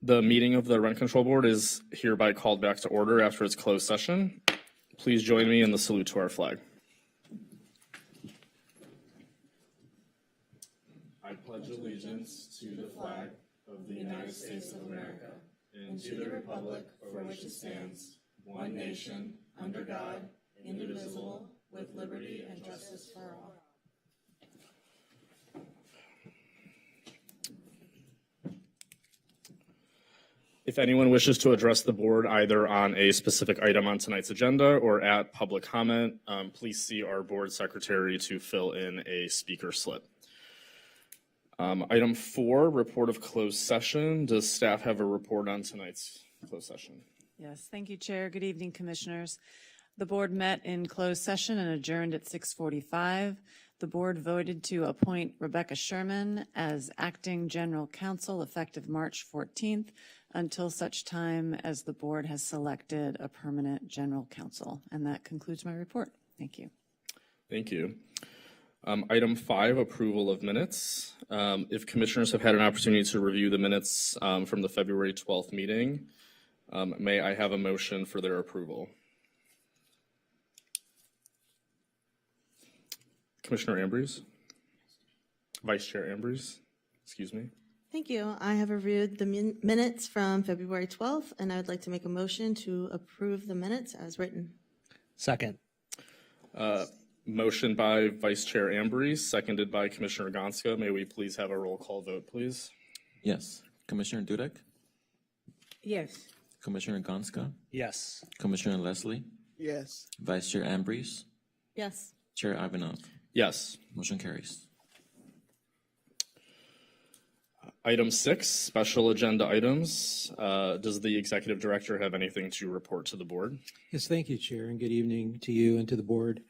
The meeting of the Rent Control Board is hereby called back to order after its closed session. Please join me in the salute to our flag. I pledge allegiance to the flag of the United States of America and to the republic for which it stands, one nation, under God, indivisible, with liberty and justice for all. If anyone wishes to address the board either on a specific item on tonight's agenda or at public comment, please see our board secretary to fill in a speaker slip. Item 4, report of closed session. Does staff have a report on tonight's closed session? Yes, thank you, Chair. Good evening, Commissioners. The board met in closed session and adjourned at 6:45. The board voted to appoint Rebecca Sherman as acting general counsel effective March 14th until such time as the board has selected a permanent general counsel. And that concludes my report. Thank you. Thank you. Item 5, approval of minutes. If commissioners have had an opportunity to review the minutes from the February 12th meeting, may I have a motion for their approval? Commissioner Ambrose? Vice Chair Ambrose, excuse me. Thank you. I have reviewed the minutes from February 12th, and I would like to make a motion to approve the minutes as written. Second. Motion by Vice Chair Ambrose, seconded by Commissioner Gonska. May we please have a roll call vote, please? Yes. Commissioner Dudek? Yes. Commissioner Gonska? Yes. Commissioner Leslie? Yes. Vice Chair Ambrose? Yes. Chair Ivanov? Yes. Motion carries. Item 6, special agenda items. Does the executive director have anything to report to the board? Yes, thank you, Chair, and good evening to you and to the board.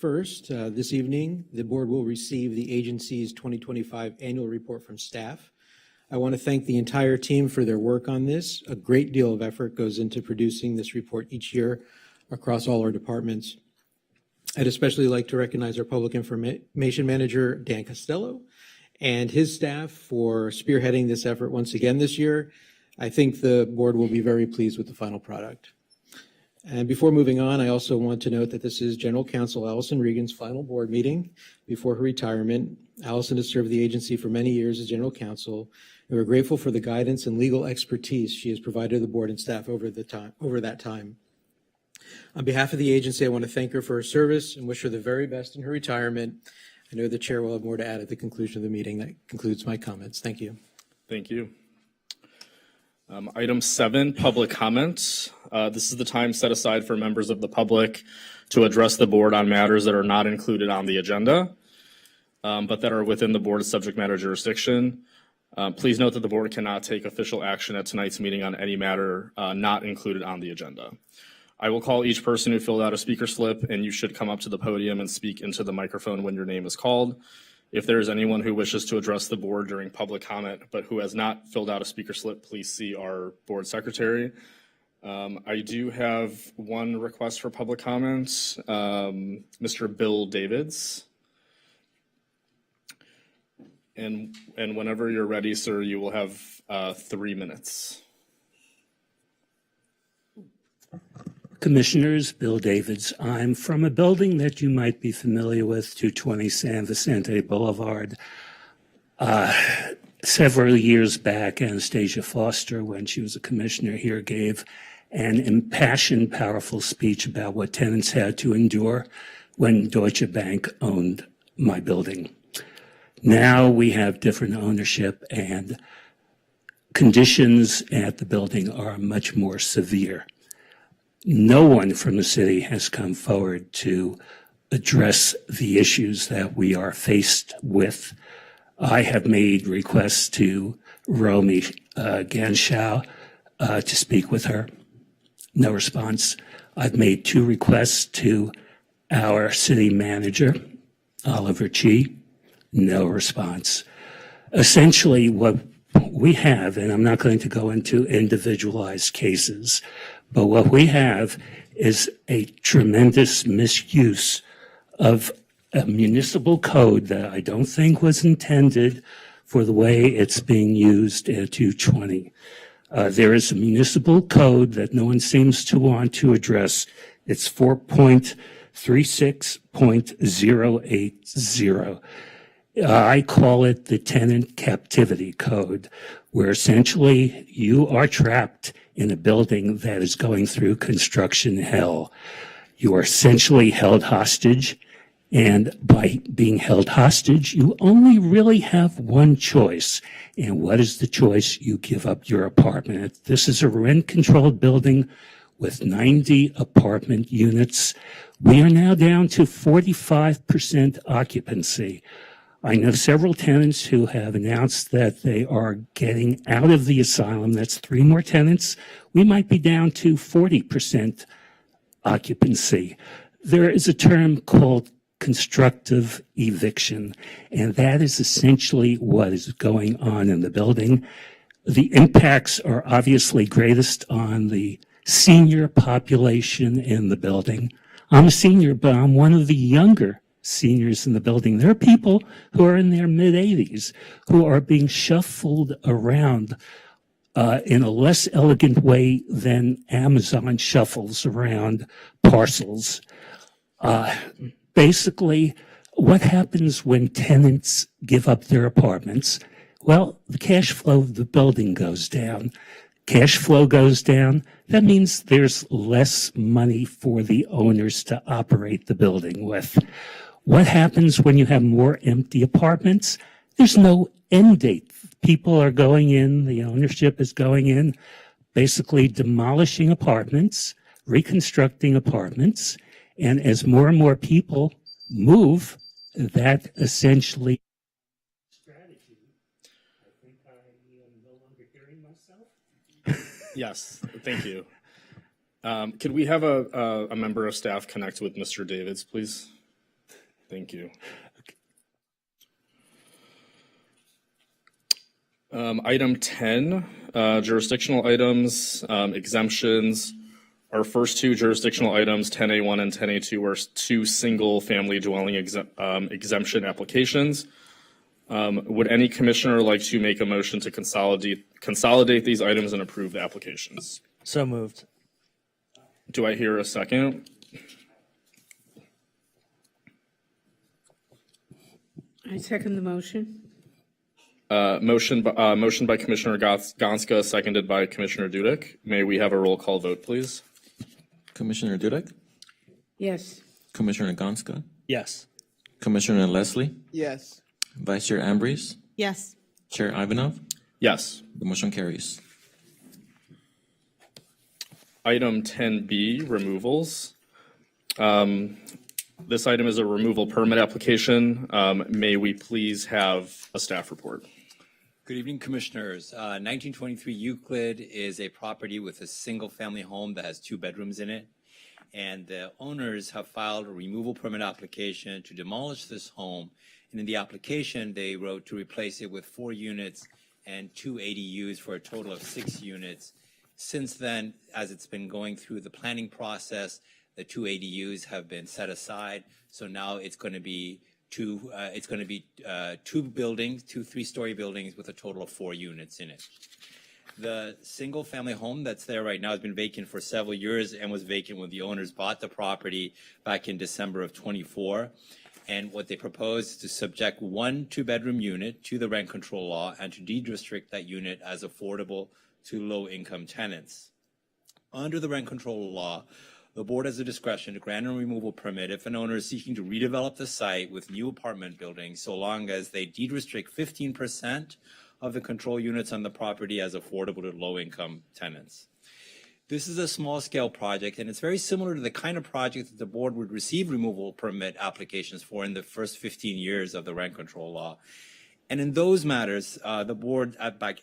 First, this evening, the board will receive the agency's 2025 annual report from staff. I want to thank the entire team for their work on this. A great deal of effort goes into producing this report each year across all our departments. I'd especially like to recognize our public information manager, Dan Costello, and his staff for spearheading this effort once again this year. I think the board will be very pleased with the final product. And before moving on, I also want to note that this is General Counsel Allison Regan's final board meeting before her retirement. Allison has served the agency for many years as General Counsel, and we're grateful for the guidance and legal expertise she has provided to the board and staff over that time. On behalf of the agency, I want to thank her for her service and wish her the very best in her retirement. I know the chair will have more to add at the conclusion of the meeting. That concludes my comments. Thank you. Thank you. Item 7, public comment. This is the time set aside for members of the public to address the board on matters that are not included on the agenda, but that are within the board's subject matter jurisdiction. Please note that the board cannot take official action at tonight's meeting on any matter not included on the agenda. I will call each person who filled out a speaker slip, and you should come up to the podium and speak into the microphone when your name is called. If there is anyone who wishes to address the board during public comment but who has not filled out a speaker slip, please see our board secretary. I do have one request for public comment. Mr. Bill Davids. And whenever you're ready, sir, you will have 3 minutes. Commissioners, Bill Davids. I'm from a building that you might be familiar with, 220 San Vicente Boulevard. Several years back, Anastasia Foster, when she was a commissioner here, gave an impassioned, powerful speech about what tenants had to endure when Deutsche Bank owned my building. Now we have different ownership, and conditions at the building are much more severe. No one from the city has come forward to address the issues that we are faced with. I have made requests to Romy Ganschow to speak with her. No response. I've made 2 requests to our city manager, Oliver Chi. No response. Essentially, what we have, and I'm not going to go into individualized cases, but what we have is a tremendous misuse of a municipal code that I don't think was intended for the way it's being used at 220. There is a municipal code that no one seems to want to address. It's 4.36.080. I call it the tenant captivity code, where essentially you are trapped in a building that is going through construction hell. You are essentially held hostage, and by being held hostage, you only really have one choice. And what is the choice? You give up your apartment. This is a rent-controlled building with 90 apartment units. We are now down to 45% occupancy. I know several tenants who have announced that they are getting out of the asylum. That's 3 more tenants. We might be down to 40% occupancy. There is a term called constructive eviction, and that is essentially what is going on in the building. The impacts are obviously greatest on the senior population in the building. I'm a senior, but I'm one of the younger seniors in the building. There are people who are in their mid-80s who are being shuffled around in a less elegant way than Amazon shuffles around parcels. Basically, what happens when tenants give up their apartments? Well, the cash flow of the building goes down. Cash flow goes down. That means there's less money for the owners to operate the building with. What happens when you have more empty apartments? There's no end date. People are going in, the ownership is going in, basically demolishing apartments, reconstructing apartments, and as more and more people move, that essentially strategy. I think I am no longer hearing myself. Yes, thank you. Could we have a member of staff connect with Mr. Davids, please? Thank you. Item 10, jurisdictional items, exemptions. Our first 2 jurisdictional items, 10A1 and 10A2, are 2 single-family dwelling exemption applications. Would any commissioner like to make a motion to consolidate these items and approve the applications? So moved. Do I hear a second? I second the motion. Motion by Commissioner Gonska, seconded by Commissioner Dudek. May we have a roll call vote, please? Commissioner Dudek, Yes. Commissioner Gonska, Yes. Commissioner Leslie, Yes. Vice Chair Ambrose, Yes. Chair Ivanov. Yes. The motion carries. Item 10B, removals. This item is a removal permit application. May we please have a staff report? Good evening, Commissioners. 1923 Euclid is a property with a single-family home that has 2 bedrooms in it. And the owners have filed a removal permit application to demolish this home. And in the application, they wrote to replace it with 4 units and 2 ADUs for a total of 6 units. Since then, as it's been going through the planning process, the 2 ADUs have been set aside. So now it's going to be 2 buildings, 2 3-story buildings with a total of 4 units in it. The single-family home that's there right now has been vacant for several years and was vacant when the owners bought the property back in December of 24. And what they propose is to subject 1 2-bedroom unit to the rent control law and to deed restrict that unit as affordable to low-income tenants. Under the rent control law, the board has the discretion to grant a removal permit if an owner is seeking to redevelop the site with new apartment buildings, so long as they deed restrict 15% of the control units on the property as affordable to low-income tenants. This is a small-scale project, and it's very similar to the kind of project that the board would receive removal permit applications for in the first 15 years of the rent control law. And in those matters, the board back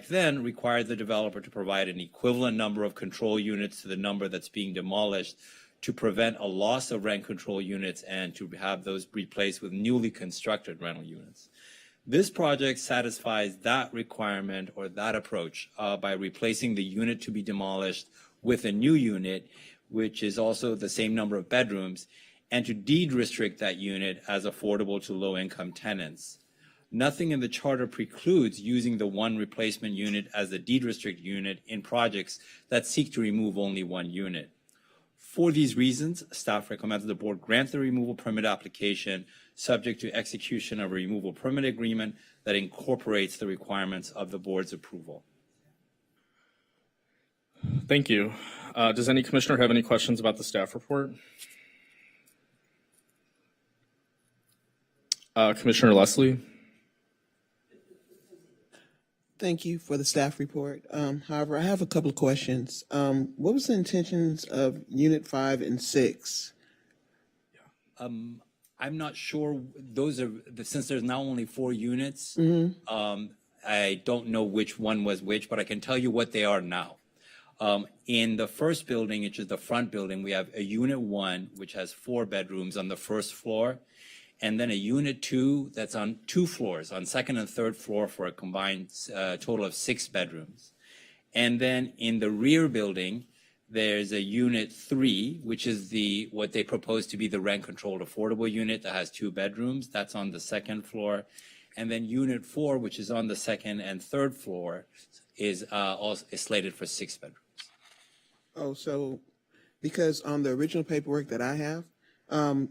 then required the developer to provide an equivalent number of control units to the number that's being demolished to prevent a loss of rent control units and to have those replaced with newly constructed rental units. This project satisfies that requirement or that approach by replacing the unit to be demolished with a new unit, which is also the same number of bedrooms, and to deed restrict that unit as affordable to low-income tenants. Nothing in the charter precludes using the one replacement unit as the deed restrict unit in projects that seek to remove only one unit. For these reasons, staff recommends the board grant the removal permit application subject to execution of a removal permit agreement that incorporates the requirements of the board's approval. Thank you. Does any commissioner have any questions about the staff report? Commissioner Leslie? Thank you for the staff report. However, I have a couple of questions. What was the intentions of Unit 5 and 6? I'm not sure. Those are, since there's now only 4 units, I don't know which one was which, but I can tell you what they are now. In the first building, which is the front building, we have a Unit 1, which has 4 bedrooms on the first floor, and then a Unit 2 that's on 2 floors, on second and third floor for a combined total of 6 bedrooms. And then in the rear building, there's a Unit 3, which is what they propose to be the rent-controlled affordable unit that has 2 bedrooms. That's on the second floor. And then Unit 4, which is on the second and third floor, is slated for 6 bedrooms. Oh, so because on the original paperwork that I have,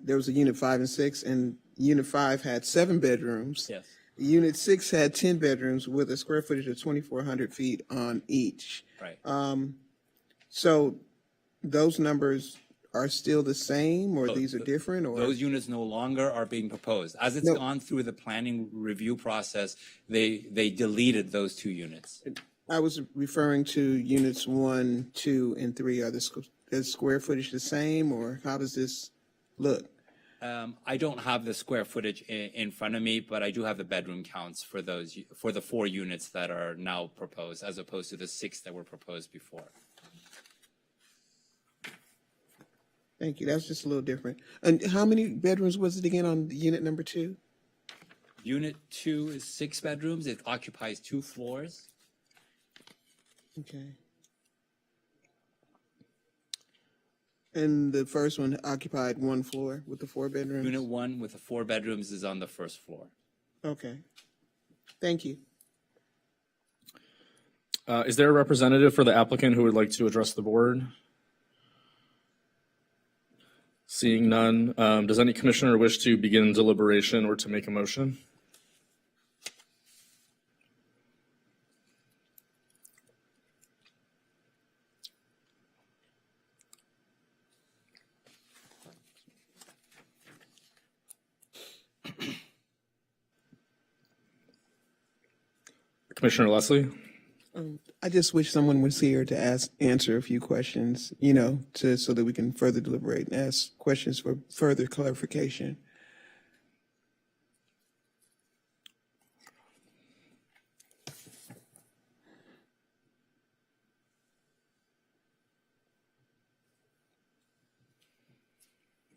there was a Unit 5 and 6, and Unit 5 had 7 bedrooms. Yes. Unit 6 had 10 bedrooms with a square footage of 2,400 feet on each. Right. So those numbers are still the same, or these are different, or? Those units no longer are being proposed. As it's gone through the planning review process, they deleted those 2 units. I was referring to Units 1, 2, and 3. Are the square footage the same, or how does this look? I don't have the square footage in front of me, but I do have the bedroom counts for the 4 units that are now proposed, as opposed to the 6 that were proposed before. Thank you. That's just a little different. And how many bedrooms was it again on Unit number 2? Unit 2 is 6 bedrooms. It occupies 2 floors. Okay. And the first one occupied 1 floor with the 4 bedrooms? Unit 1 with the 4 bedrooms is on the first floor. Okay. Thank you. Is there a representative for the applicant who would like to address the board? Seeing none, does any commissioner wish to begin deliberation or to make a motion? Commissioner Leslie? I just wish someone was here to answer a few questions, so that we can further deliberate and ask questions for further clarification.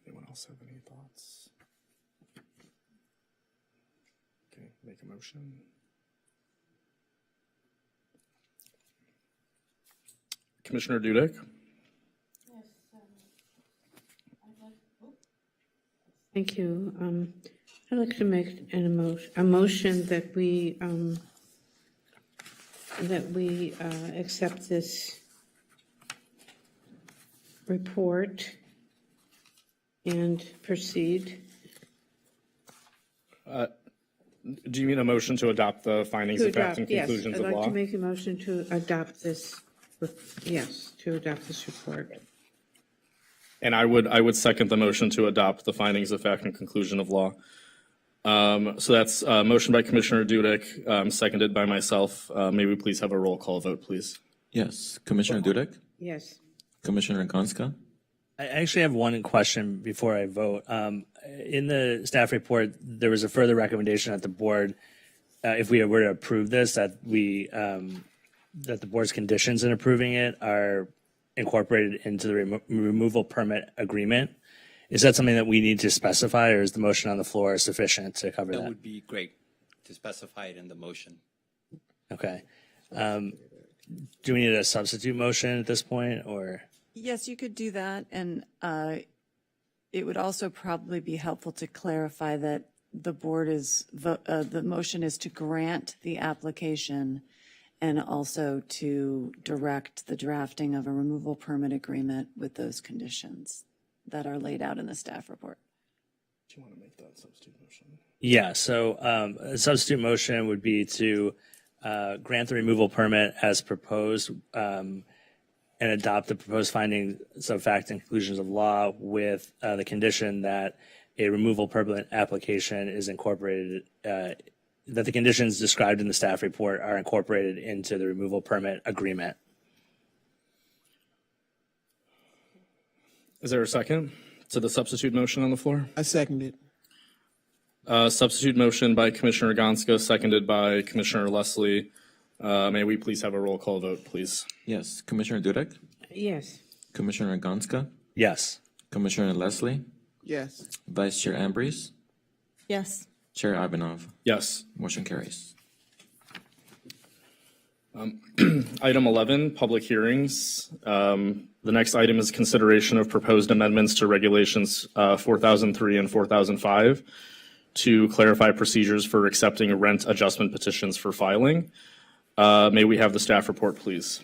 Anyone else have any thoughts? Okay, make a motion. Commissioner Dudek? Thank you. I'd like to make a motion that we accept this report and proceed. Do you mean a motion to adopt the findings of fact and conclusions of Yes, I'd like law? to make a motion to adopt this, to adopt this report. And I would second the motion to adopt the findings of fact and conclusion of law. So that's a motion by Commissioner Dudek, seconded by myself. May we please have a roll call vote, please? Yes. Commissioner Dudek? Yes. Commissioner Gonska? I actually have one question before I vote. In the staff report, there was a further recommendation that the board, if we were to approve this, that the board's conditions in approving it are incorporated into the removal permit agreement. Is that something that we need to specify, or is the motion on the floor sufficient to cover That that? would be great to specify it in the motion. Okay. Do we need a substitute motion at this point, or? Yes, you could do that, and it would also probably be helpful to clarify that the board is, the motion is to grant the application and also to direct the drafting of a removal permit agreement with those conditions that are laid out in the staff report. Do you want to make that substitute motion? Yeah, so a substitute motion would be to grant the removal permit as proposed and adopt the proposed findings of fact and conclusions of law with the condition that a removal permit application is incorporated, that the conditions described in the staff report are incorporated into the removal permit agreement. Is there a second to the substitute motion on the floor? I second it. Substitute motion by Commissioner Gonska, seconded by Commissioner Leslie. May we please have a roll call vote, please? Yes. Commissioner Dudek? Yes. Commissioner Gonska? Yes. Commissioner Leslie? Yes. Vice Chair Ambrose? Yes. Chair Ivanov? Yes. Motion carries. Item 11, public hearings. The next item is consideration of proposed amendments to regulations 4003 and 4005 to clarify procedures for accepting rent adjustment petitions for filing. May we have the staff report, please?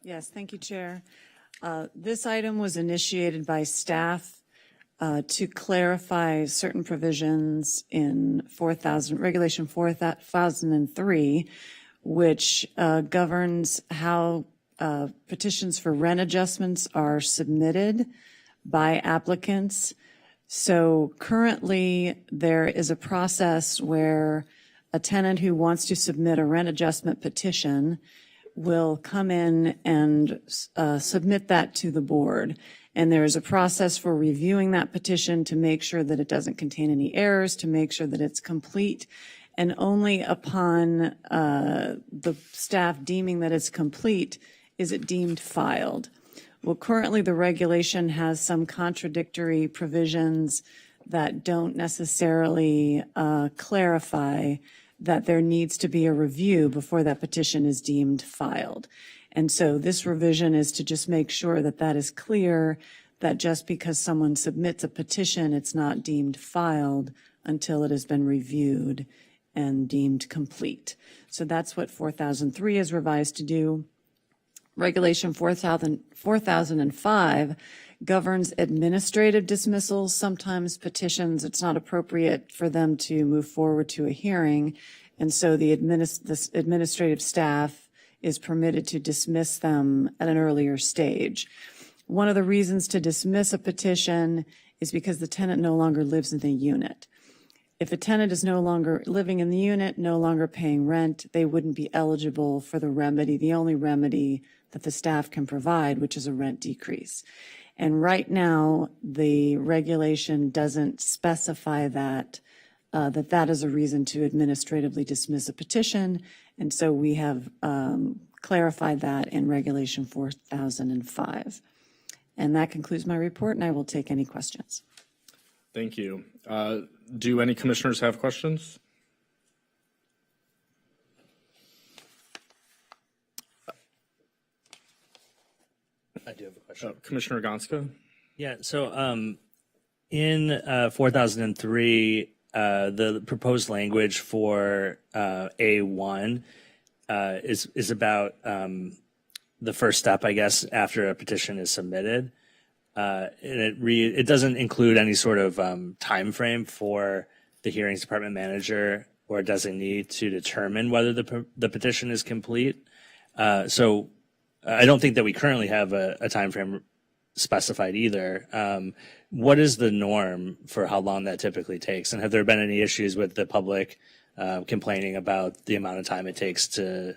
Yes, thank you, Chair. This item was initiated by staff to clarify certain provisions in Regulation 4003, which governs how petitions for rent adjustments are submitted by applicants. So currently, there is a process where a tenant who wants to submit a rent adjustment petition will come in and submit that to the board. And there is a process for reviewing that petition to make sure that it doesn't contain any errors, to make sure that it's complete. And only upon the staff deeming that it's complete is it deemed filed. Well, currently the regulation has some contradictory provisions that don't necessarily clarify that there needs to be a review before that petition is deemed filed. And so this revision is to just make sure that that is clear, that just because someone submits a petition, it's not deemed filed until it has been reviewed and deemed complete. So that's what 4003 is revised to do. Regulation 4005 governs administrative dismissals. Sometimes petitions, it's not appropriate for them to move forward to a hearing. And so the administrative staff is permitted to dismiss them at an earlier stage. One of the reasons to dismiss a petition is because the tenant no longer lives in the unit. If a tenant is no longer living in the unit, no longer paying rent, they wouldn't be eligible for the remedy, the only remedy that the staff can provide, which is a rent decrease. And right now, the regulation doesn't specify that that is a reason to administratively dismiss a petition. And so we have clarified that in Regulation 4005. And that concludes my report, and I will take any questions. Thank you. Do any commissioners have questions? I do have a question. Commissioner Gonska? Yeah, so in 4003, the proposed language for A1 is about the first step, I guess, after a petition is submitted. And it doesn't include any sort of time frame for the hearings department manager or designee to determine whether the petition is complete. So I don't think that we currently have a time frame specified either. What is the norm for how long that typically takes? And have there been any issues with the public complaining about the amount of time it takes to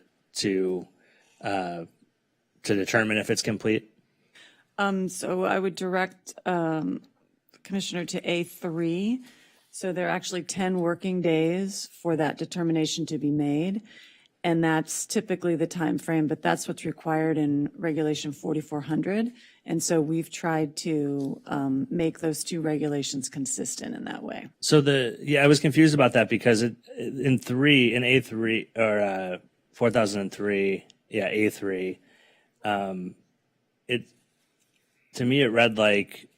determine if it's complete? So I would direct Commissioner to A3. So there are actually 10 working days for that determination to be made. And that's typically the time frame, but that's what's required in Regulation 4400. And so we've tried to make those two regulations consistent in that way. So I was confused about that because in A3 or 4003, A3, to me it read like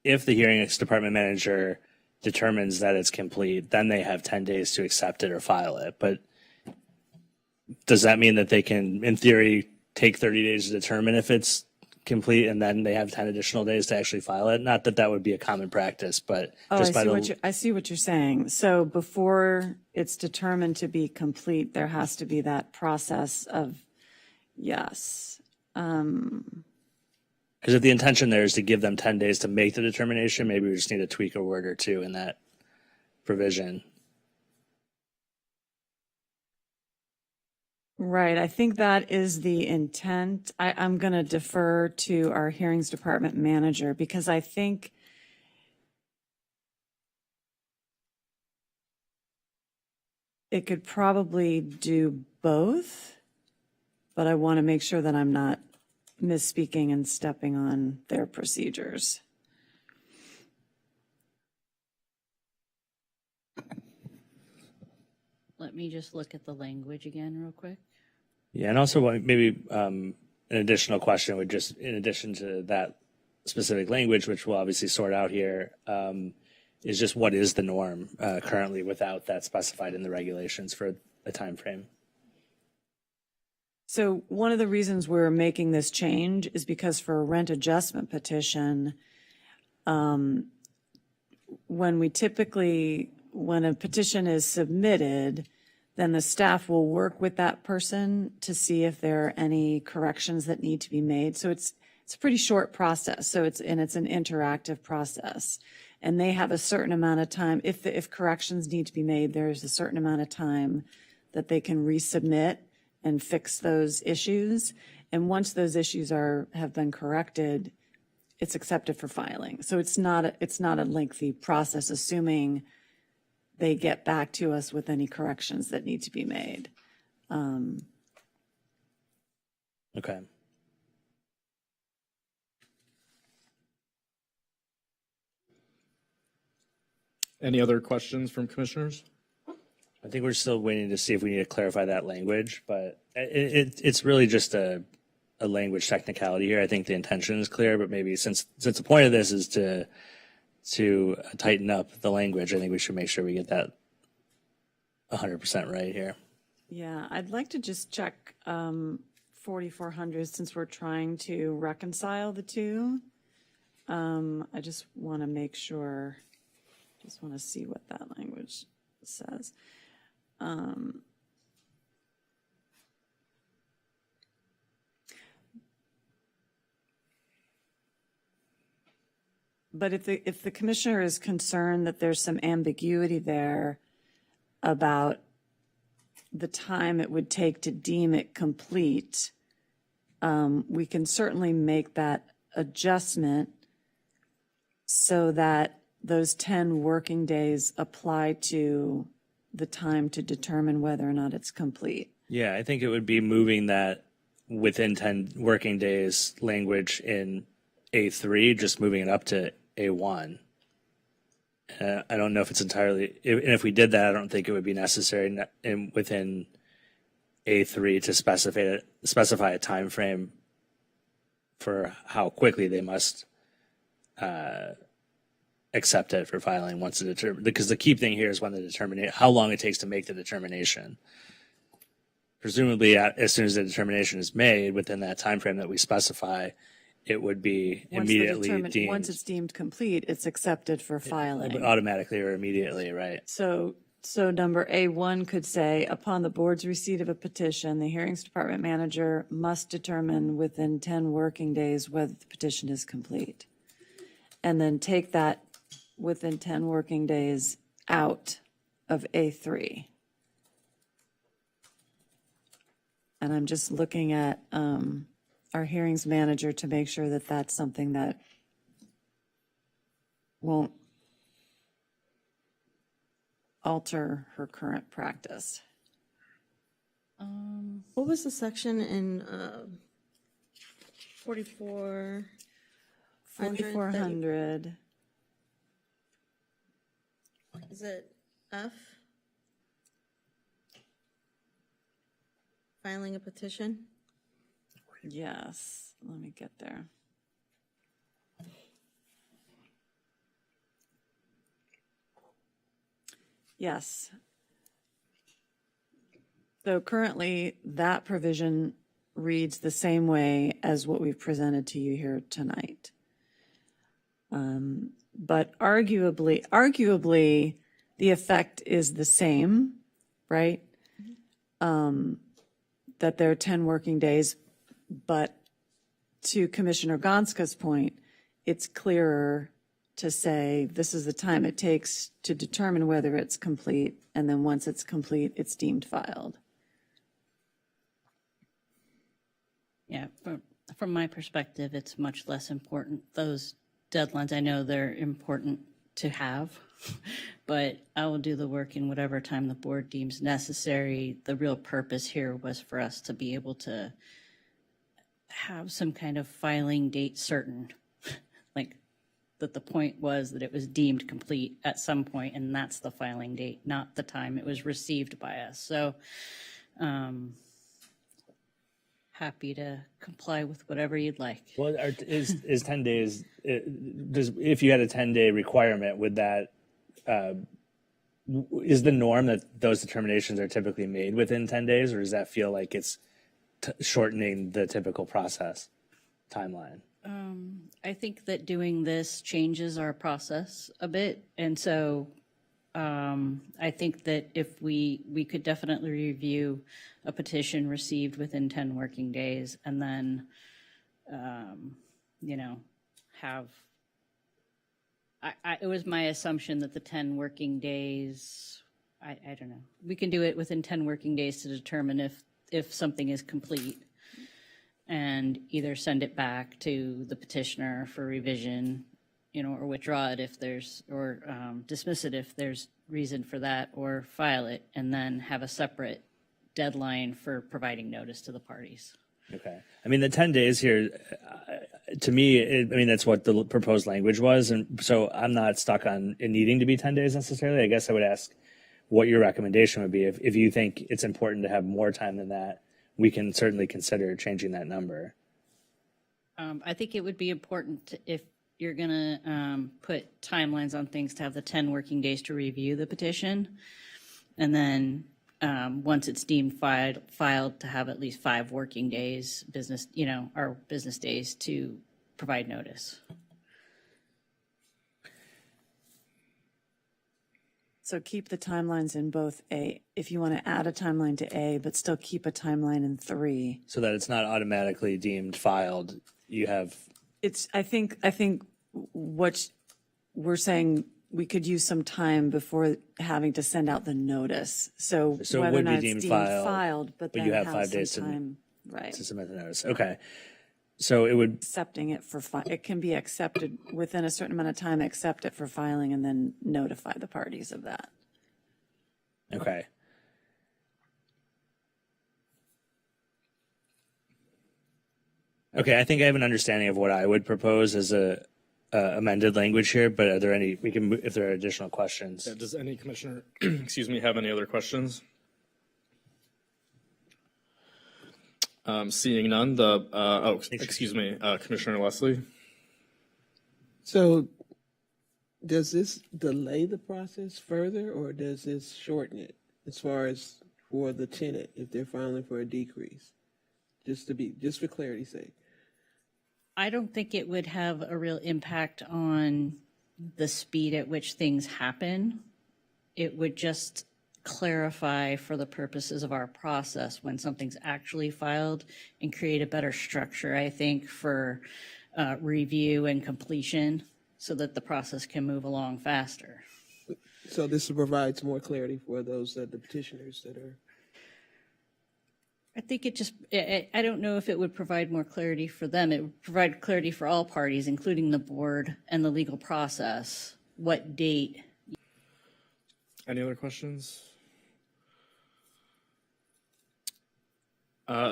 if the hearings department manager determines that it's complete, then they have 10 days to accept it or file it. But does that mean that they can, in theory, take 30 days to determine if it's complete and then they have 10 additional days to actually file it? Not that that would be a common practice, but Oh, just by I see what you're saying. So before it's determined to be complete, there has to be that process of, yes. Because if the intention there is to give them 10 days to make the determination, maybe we just need to tweak a word or two in that provision. Right, I think that is the intent. I'm going to defer to our hearings department manager because I think it could probably do both, but I want to make sure that I'm not misspeaking and stepping on their procedures. Let me just look at the language again real quick. Yeah, and also maybe an additional question would just, in addition to that specific language, which we'll obviously sort out here, is just what is the norm currently without that specified in the regulations for a time frame? So one of the reasons we're making this change is because for a rent adjustment petition, when a petition is submitted, then the staff will work with that person to see if there are any corrections that need to be made. So it's a pretty short process. So it's an interactive process. And they have a certain amount of time. If corrections need to be made, there's a certain amount of time that they can resubmit and fix those issues. And once those issues have been corrected, it's accepted for filing. So it's not a lengthy process, assuming they get back to us with any corrections that need to be made. Okay. Any other questions from commissioners? I think we're still waiting to see if we need to clarify that language, but it's really just a language technicality here. I think the intention is clear, but maybe since the point of this is to tighten up the language, I think we should make sure we get that 100% right here. Yeah, I'd like to just check 4400 since we're trying to reconcile the two. I just want to make sure, just want to see what that language says. But if the commissioner is concerned that there's some ambiguity there about the time it would take to deem it complete, we can certainly make that adjustment so that those 10 working days apply to the time to determine whether or not it's complete. Yeah, I think it would be moving that within 10 working days language in A3, just moving it up to A1. I don't know if it's entirely, and if we did that, I don't think it would be necessary within A3 to specify a time frame for how quickly they must accept it for filing once the because the key thing here is when how long it takes to make the determination. Presumably, as soon as the determination is made within that time frame that we specify, it would be immediately deemed. Once it's deemed complete, it's accepted for filing. Automatically or immediately, right? So number A1 could say, upon the board's receipt of a petition, the hearings department manager must determine within 10 working days whether the petition is complete. And then take that within 10 working days out of A3. And I'm just looking at our hearings manager to make sure that that's something that won't alter her current practice. What was the section in 44? 4400. Is it F? Filing a petition? Yes, let me get there. Yes. So currently, that provision reads the same way as what we've presented to you here tonight. But arguably, the effect is the same, right? That there are 10 working days, but to Commissioner Gonska's point, it's clearer to say this is the time it takes to determine whether it's complete, and then once it's complete, it's deemed filed. Yeah, from my perspective, it's much less important. Those deadlines, I know they're important to have, but I will do the work in whatever time the board deems necessary. The real purpose here was for us to be able to have some kind of filing date certain, like that the point was that it was deemed complete at some point, and that's the filing date, not the time it was received by us. So, happy to comply with whatever you'd like. Well, is 10 days, if you had a 10-day requirement, would that, is the norm that those determinations are typically made within 10 days, or does that feel like it's shortening the typical process timeline? I think that doing this changes our process a bit, and so I think that if we could definitely review a petition received within 10 working days and then, have, it was my assumption that the 10 working days, I don't know, we can do it within 10 working days to determine if something is complete and either send it back to the petitioner for revision, or withdraw it if there's, or dismiss it if there's reason for that, or file it and then have a separate deadline for providing notice to the parties. Okay. I mean, the 10 days here, to me, that's what the proposed language was. And so I'm not stuck on it needing to be 10 days necessarily. I guess I would ask what your recommendation would be. If you think it's important to have more time than that, we can certainly consider changing that number. I think it would be important if you're going to put timelines on things to have the 10 working days to review the petition. And then once it's deemed filed to have at least 5 working days, business days to provide notice. So keep the timelines in both if you want to add a timeline to A, but still keep a timeline in 3. So that it's not automatically deemed filed. You have. I think what we're saying, we could use some time before having to send out the notice. So it whether or would not be it's deemed filed, but then you have have 5 some days time, right? to submit the notice. Okay. So it would. Accepting it it can be accepted within a certain amount of time, accept it for filing, and then notify the parties of that. Okay. Okay, I think I have an understanding of what I would propose as a amended language here, but are there any, if there are additional questions? Yeah, does any commissioner, excuse me, have any other questions? Seeing none, Commissioner Leslie? So does this delay the process further, or does this shorten it as far as for the tenant if they're filing for a decrease? Just for clarity's sake. I don't think it would have a real impact on the speed at which things happen. It would just clarify for the purposes of our process when something's actually filed and create a better structure, I think, for review and completion so that the process can move along faster. So this provides more clarity for the petitioners that are. I think I don't know if it would provide more clarity for them. It would provide clarity for all parties, including the board and the legal process. What date? Any other questions?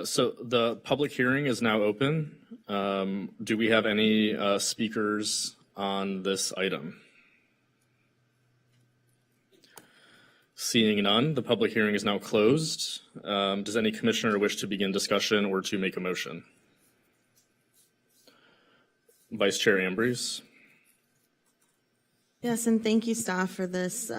So the public hearing is now open. Do we have any speakers on this item? Seeing none, the public hearing is now closed. Does any commissioner wish to begin discussion or to make a motion? Vice Chair Ambrose. Yes, and thank you, staff, for this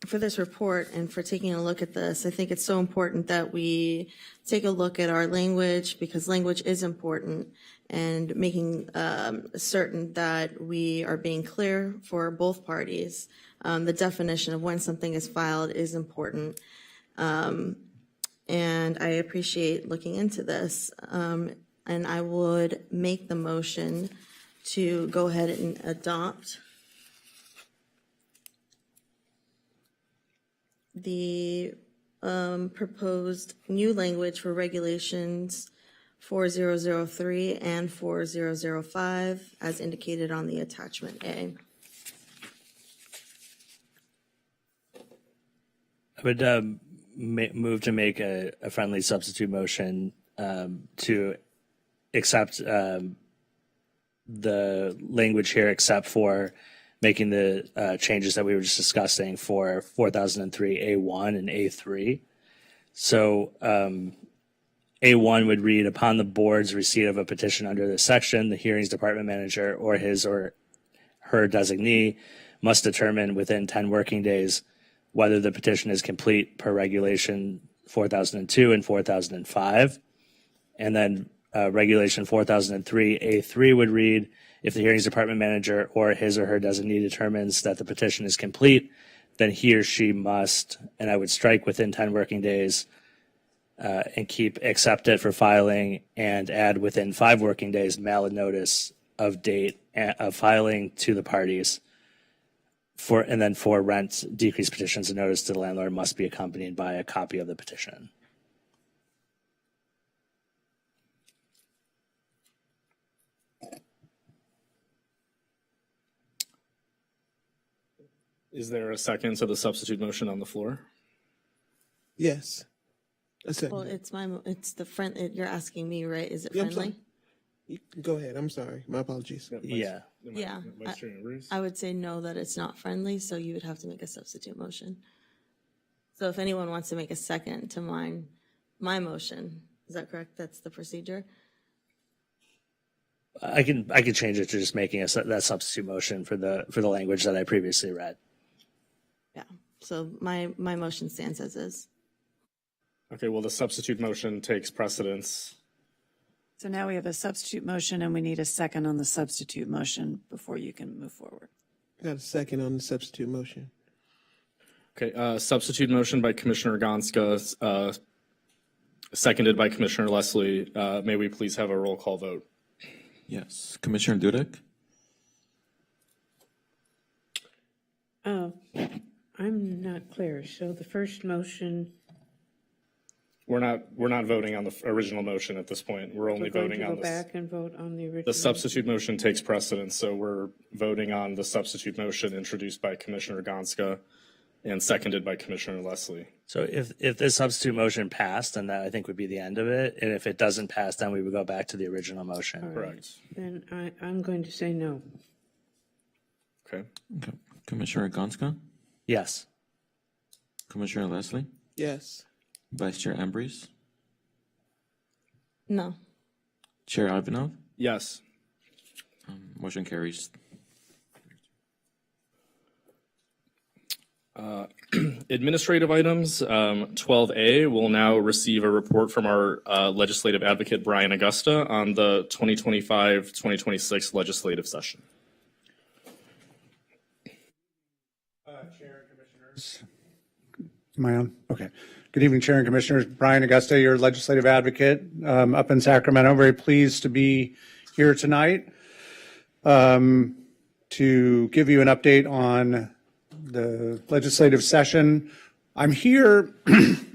for this report and for taking a look at this. I think it's so important that we take a look at our language, because language is important, and making certain that we are being clear for both parties. The definition of when something is filed is important. And I appreciate looking into this. And I would make the motion to go ahead and adopt the proposed new language for regulations 4003 and 4005 as indicated on the attachment A. I would move to make a friendly substitute motion to accept the language here, except for making the changes that we were just discussing for 4003 A1 and A3. So A1 would read, upon the board's receipt of a petition under this section, the hearings department manager or his or her designee must determine within 10 working days whether the petition is complete per regulation 4002 and 4005. And then regulation 4003 A3 would read, if the hearings department manager or his or her designee determines that the petition is complete, then he or she must, and I would strike within 10 working days and keep accept it for filing and add within 5 working days mail a notice of date of filing to the parties. And then for rent decrease petitions, a notice to the landlord must be accompanied by a copy of the petition. Is there a second to the substitute motion on the floor? Yes. A Well, second. it's the friend, you're asking me, right? Is it Yeah, I'm friendly? sorry. Go ahead. I'm sorry. My apologies. Yeah. Yeah. Vice Chair Ambrose? I would say no, that it's not friendly, so you would have to make a substitute motion. So if anyone wants to make a second to my motion, is that correct? That's the procedure? I can change it to just making that substitute motion for the language that I previously read. Yeah. So my motion stands as is. Okay, well, the substitute motion takes precedence. So now we have a substitute motion and we need a second on the substitute motion before you can move forward. Got a second on the substitute motion. Okay, substitute motion by Commissioner Gonska, seconded by Commissioner Leslie. May we please have a roll call vote? Yes. Commissioner Dudek? Oh, I'm not clear. So the first motion, We're not voting on the original motion at this point. We're only we're going voting to on go this. back and vote on the original. The substitute motion takes precedence, so we're voting on the substitute motion introduced by Commissioner Gonska and seconded by Commissioner Leslie. So if this substitute motion passed, then that I think would be the end of it. And if it doesn't pass, then we would go back to the original motion. Correct. Then I'm going to say no. Okay. Okay. Commissioner Gonska? Yes. Commissioner Leslie? Yes. Vice Chair Ambrose? No. Chair Ivanov? Yes. Motion carries. Administrative items, 12A will now receive a report from our legislative advocate, Brian Augusta, on the 2025-2026 legislative session. Chair and Commissioners. Am I on? Okay. Good evening, Chair and Commissioners. Brian Augusta, your legislative advocate up in Sacramento. Very pleased to be here tonight to give you an update on the legislative session. I'm here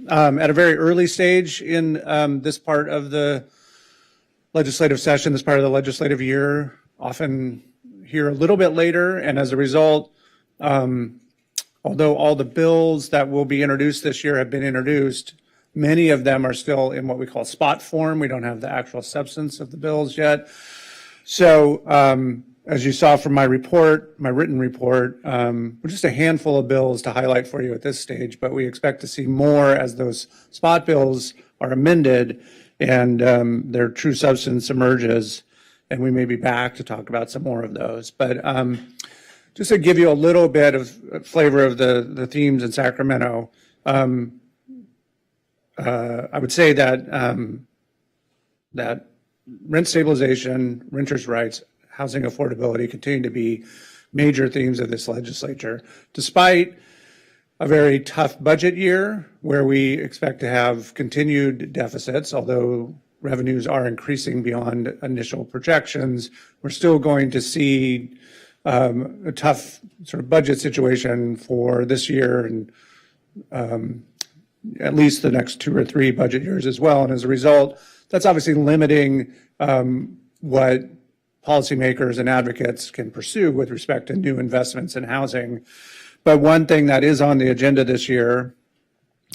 at a very early stage in this part of the legislative session, this part of the legislative year, often here a little bit later, and as a result, although all the bills that will be introduced this year have been introduced, many of them are still in what we call spot form. We don't have the actual substance of the bills yet. So as you saw from my report, my written report, just a handful of bills to highlight for you at this stage, but we expect to see more as those spot bills are amended and their true substance emerges, and we may be back to talk about some more of those. But just to give you a little bit of flavor of the themes in Sacramento, I would say that that rent stabilization, renters' rights, housing affordability continue to be major themes of this legislature, despite a very tough budget year where we expect to have continued deficits, although revenues are increasing beyond initial projections. We're still going to see a tough sort of budget situation for this year and at least the next 2 or 3 budget years as well. And as a result, that's obviously limiting what policymakers and advocates can pursue with respect to new investments in housing. But one thing that is on the agenda this year,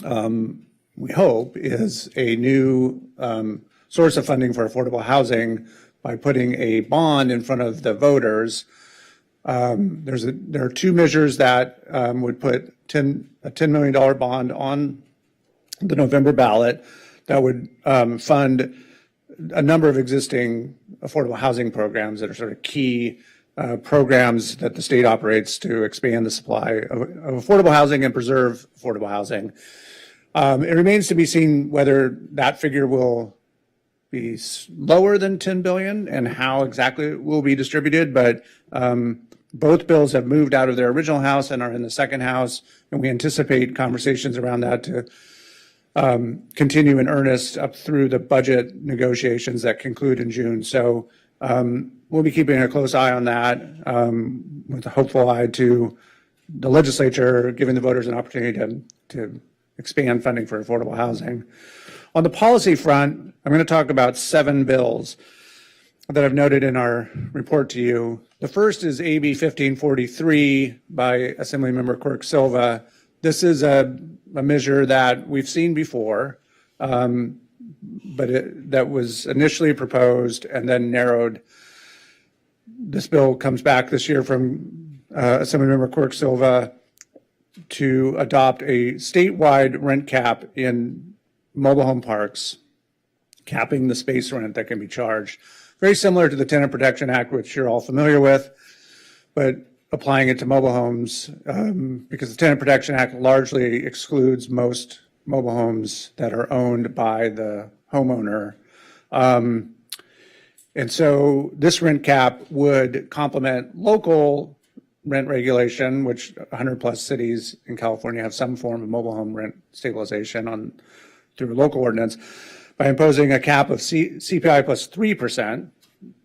we hope, is a new source of funding for affordable housing by putting a bond in front of the voters. There are 2 measures that would put a $10 million bond on the November ballot that would fund a number of existing affordable housing programs that are sort of key programs that the state operates to expand the supply of affordable housing and preserve affordable housing. It remains to be seen whether that figure will be lower than 10 billion and how exactly it will be distributed. But both bills have moved out of their original house and are in the second house, and we anticipate conversations around that to continue in earnest up through the budget negotiations that conclude in June. So we'll be keeping a close eye on that with a hopeful eye to the legislature giving the voters an opportunity to expand funding for affordable housing. On the policy front, I'm going to talk about 7 bills that I've noted in our report to you. The first is AB 1543 by Assemblymember Quirk Silva. This is a measure that we've seen before, but that was initially proposed and then narrowed. This bill comes back this year from Assemblymember Quirk Silva to adopt a statewide rent cap in mobile home parks, capping the space rent that can be charged. Very similar to the Tenant Protection Act, which you're all familiar with, but applying it to mobile homes because the Tenant Protection Act largely excludes most mobile homes that are owned by the homeowner. And so this rent cap would complement local rent regulation, which 100 plus cities in California have some form of mobile home rent stabilization through a local ordinance, by imposing a cap of CPI plus 3%,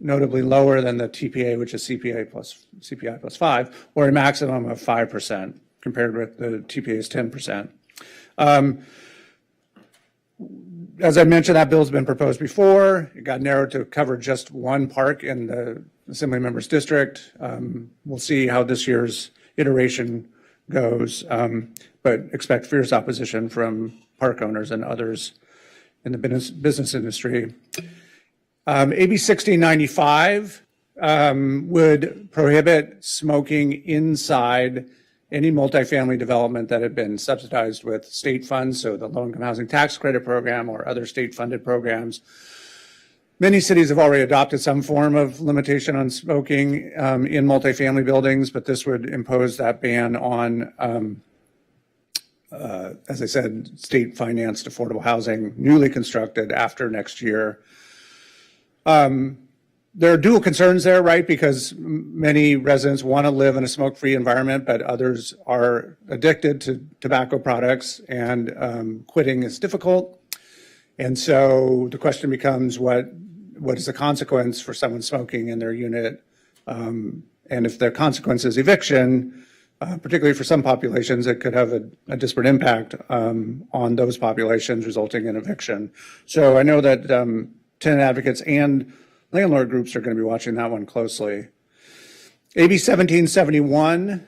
notably lower than the TPA, which is CPI plus 5, or a maximum of 5%, compared with the TPA's 10%. As I mentioned, that bill's been proposed before. It got narrowed to cover just one park in the Assembly member's district. We'll see how this year's iteration goes, but expect fierce opposition from park owners and others in the business industry. AB 1695 would prohibit smoking inside any multifamily development that had been subsidized with state funds, so the low-income housing tax credit program or other state-funded programs. Many cities have already adopted some form of limitation on smoking in multifamily buildings, but this would impose that ban on, as I said, state-financed affordable housing, newly constructed after next year. There are dual concerns there, right? Because many residents want to live in a smoke-free environment, but others are addicted to tobacco products, and quitting is difficult. And so the question becomes, what is the consequence for someone smoking in their unit? And if the consequence is eviction, particularly for some populations, it could have a disparate impact on those populations, resulting in eviction. So I know that tenant advocates and landlord groups are going to be watching that one closely. AB 1771,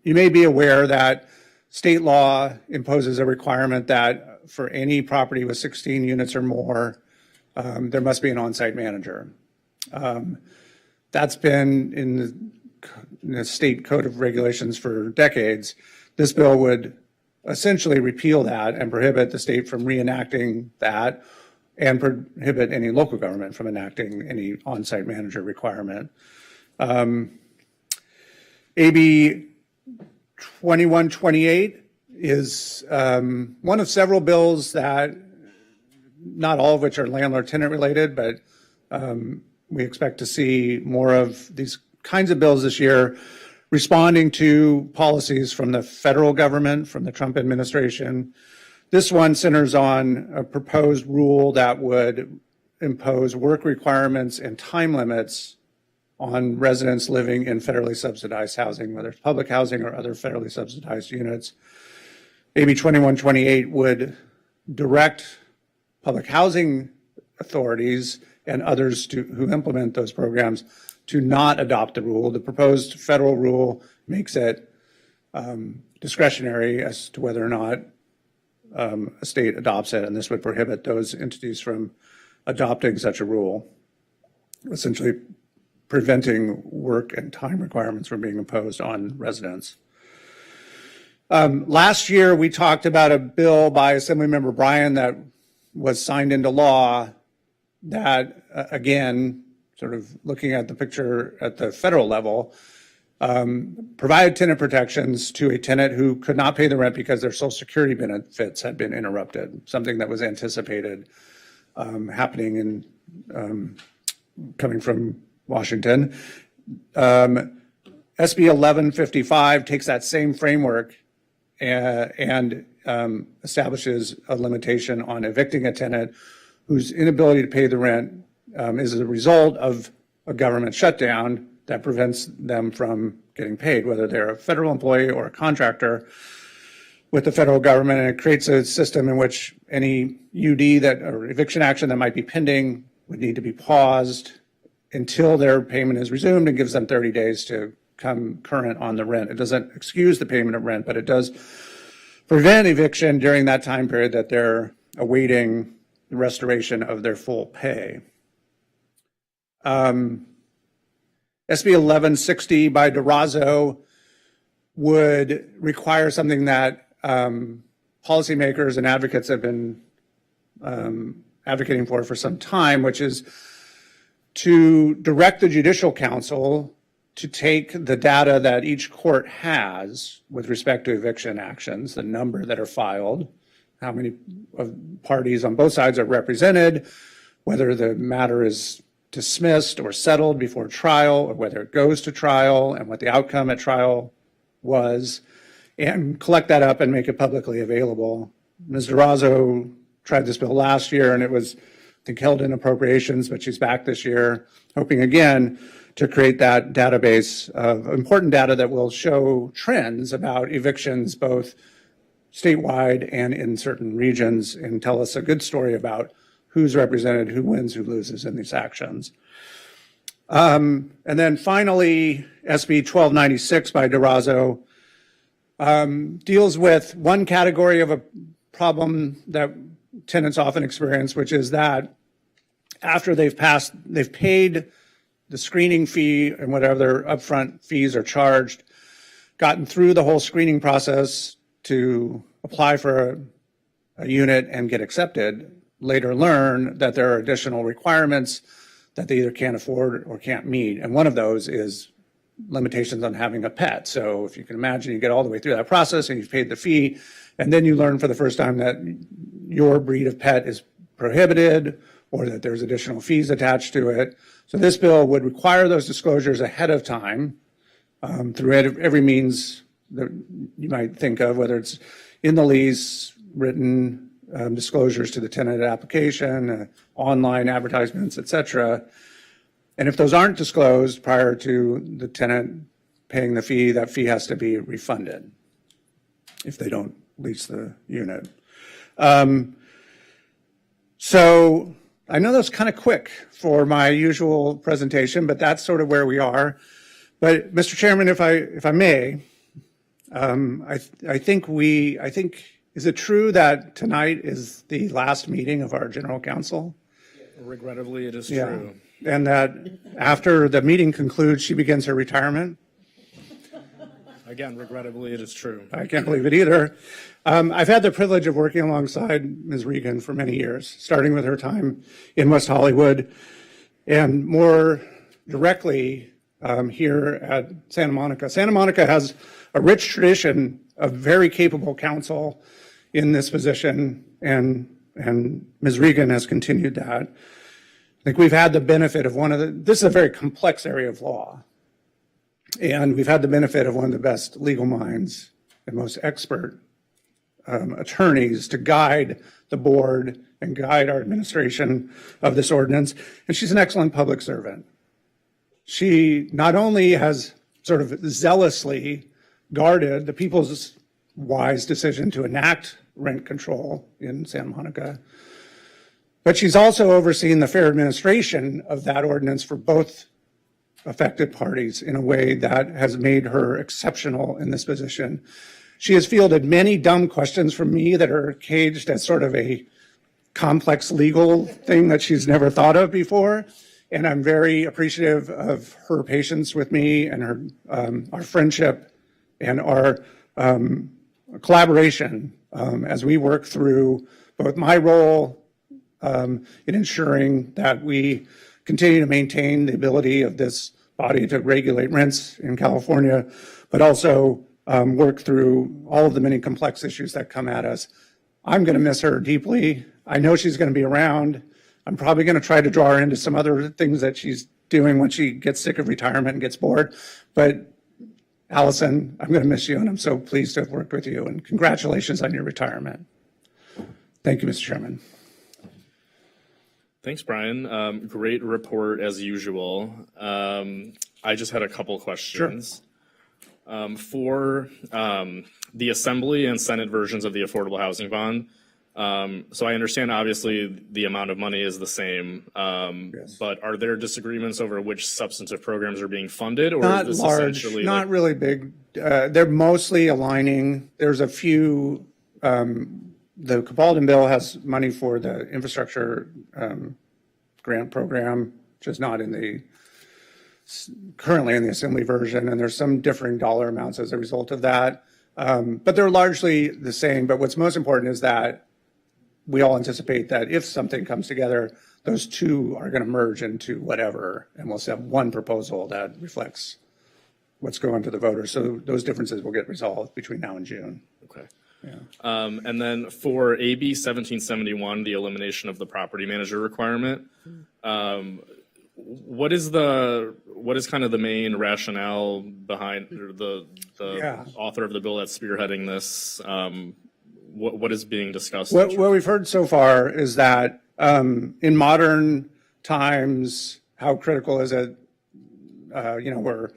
you may be aware that state law imposes a requirement that for any property with 16 units or more, there must be an on-site manager. That's been in the state code of regulations for decades. This bill would essentially repeal that and prohibit the state from reenacting that, and prohibit any local government from enacting any on-site manager requirement. AB 2128 is one of several bills that, not all of which are landlord-tenant related, but we expect to see more of these kinds of bills this year, responding to policies from the federal government, from the Trump administration. This one centers on a proposed rule that would impose work requirements and time limits on residents living in federally subsidized housing, whether it's public housing or other federally subsidized units. AB 2128 would direct public housing authorities and others who implement those programs to not adopt the rule. The proposed federal rule makes it discretionary as to whether or not a state adopts it, and this would prohibit those entities from adopting such a rule, essentially preventing work and time requirements from being imposed on residents. Last year, we talked about a bill by Assemblymember Bryan that was signed into law that, again, sort of looking at the picture at the federal level, provided tenant protections to a tenant who could not pay the rent because their Social Security benefits had been interrupted, something that was anticipated happening in coming from Washington. SB 1155 takes that same framework and establishes a limitation on evicting a tenant whose inability to pay the rent is a result of a government shutdown that prevents them from getting paid, whether they're a federal employee or a contractor with the federal government. And it creates a system in which any UD or eviction action that might be pending would need to be paused until their payment is resumed, and gives them 30 days to come current on the rent. It doesn't excuse the payment of rent, but it does prevent eviction during that time period that they're awaiting the restoration of their full pay. SB 1160 by Durazo would require something that policymakers and advocates have been advocating for some time, which is to direct the Judicial Council to take the data that each court has with respect to eviction actions, the number that are filed, how many parties on both sides are represented, whether the matter is dismissed or settled before trial, or whether it goes to trial, and what the outcome at trial was, and collect that up and make it publicly available. Ms. Durazo tried this bill last year, and it was, I think, held in appropriations, but she's back this year, hoping again to create that database of important data that will show trends about evictions, both statewide and in certain regions, and tell us a good story about who's represented, who wins, who loses in these actions. And then finally, SB 1296 by Durazo deals with one category of a problem that tenants often experience, which is that after they've paid the screening fee and whatever upfront fees are charged, gotten through the whole screening process to apply for a unit and get accepted, later learn that there are additional requirements that they either can't afford or can't meet. And one of those is limitations on having a pet. So if you can imagine, you get all the way through that process and you've paid the fee, and then you learn for the first time that your breed of pet is prohibited or that there's additional fees attached to it. So this bill would require those disclosures ahead of time through every means that you might think of, whether it's in the lease, written disclosures to the tenant application, online advertisements, et cetera. And if those aren't disclosed prior to the tenant paying the fee, that fee has to be refunded if they don't lease the unit. So I know that's kind of quick for my usual presentation, but that's sort of where we are. But Mr. Chairman, if I may, I think, is it true that tonight is the last meeting of our general counsel? Regrettably, it is Yeah. true. And that after the meeting concludes, she begins her retirement? Again, regrettably, it is true. I can't believe it either. I've had the privilege of working alongside Ms. Regan for many years, starting with her time in West Hollywood, and more directly here at Santa Monica. Santa Monica has a rich tradition of very capable counsel in this position, and Ms. Regan has continued that. I think we've had the benefit of this is a very complex area of law, and we've had the benefit of one of the best legal minds and most expert attorneys to guide the board and guide our administration of this ordinance, and she's an excellent public servant. She not only has sort of zealously guarded the people's wise decision to enact rent control in Santa Monica, but she's also overseen the fair administration of that ordinance for both affected parties in a way that has made her exceptional in this position. She has fielded many dumb questions from me that are caged as sort of a complex legal thing that she's never thought of before. And I'm very appreciative of her patience with me and her our friendship and our collaboration as we work through both my role in ensuring that we continue to maintain the ability of this body to regulate rents in California, but also work through all of the many complex issues that come at us. I'm going to miss her deeply. I know she's going to be around. I'm probably going to try to draw her into some other things that she's doing when she gets sick of retirement and gets bored. But Allison, I'm going to miss you, and I'm so pleased to have worked with you. And congratulations on your retirement. Thank you, Mr. Chairman. Thanks, Brian. Great report as usual. I just had a couple questions. For the Assembly and Senate versions of the Affordable Housing Bond, so I understand obviously the amount of money is the same, but are there disagreements over which substantive programs are being funded, or Not is this large, essentially not really big. They're mostly aligning. There's a few, the Capaldi bill has money for the infrastructure grant program, which is not in the currently in the Assembly version, and there's some differing dollar amounts as a result of that. But they're largely the same. But what's most important is that we all anticipate that if something comes together, those two are going to merge into whatever, and we'll have one proposal that reflects what's going to the voters. So those differences will get resolved between now and June. Okay. And then for AB 1771, the elimination of the property manager requirement, what is kind of the main rationale behind, or the author of the bill that's spearheading this? What is being discussed? What we've heard so far is that in modern times, how critical is it, where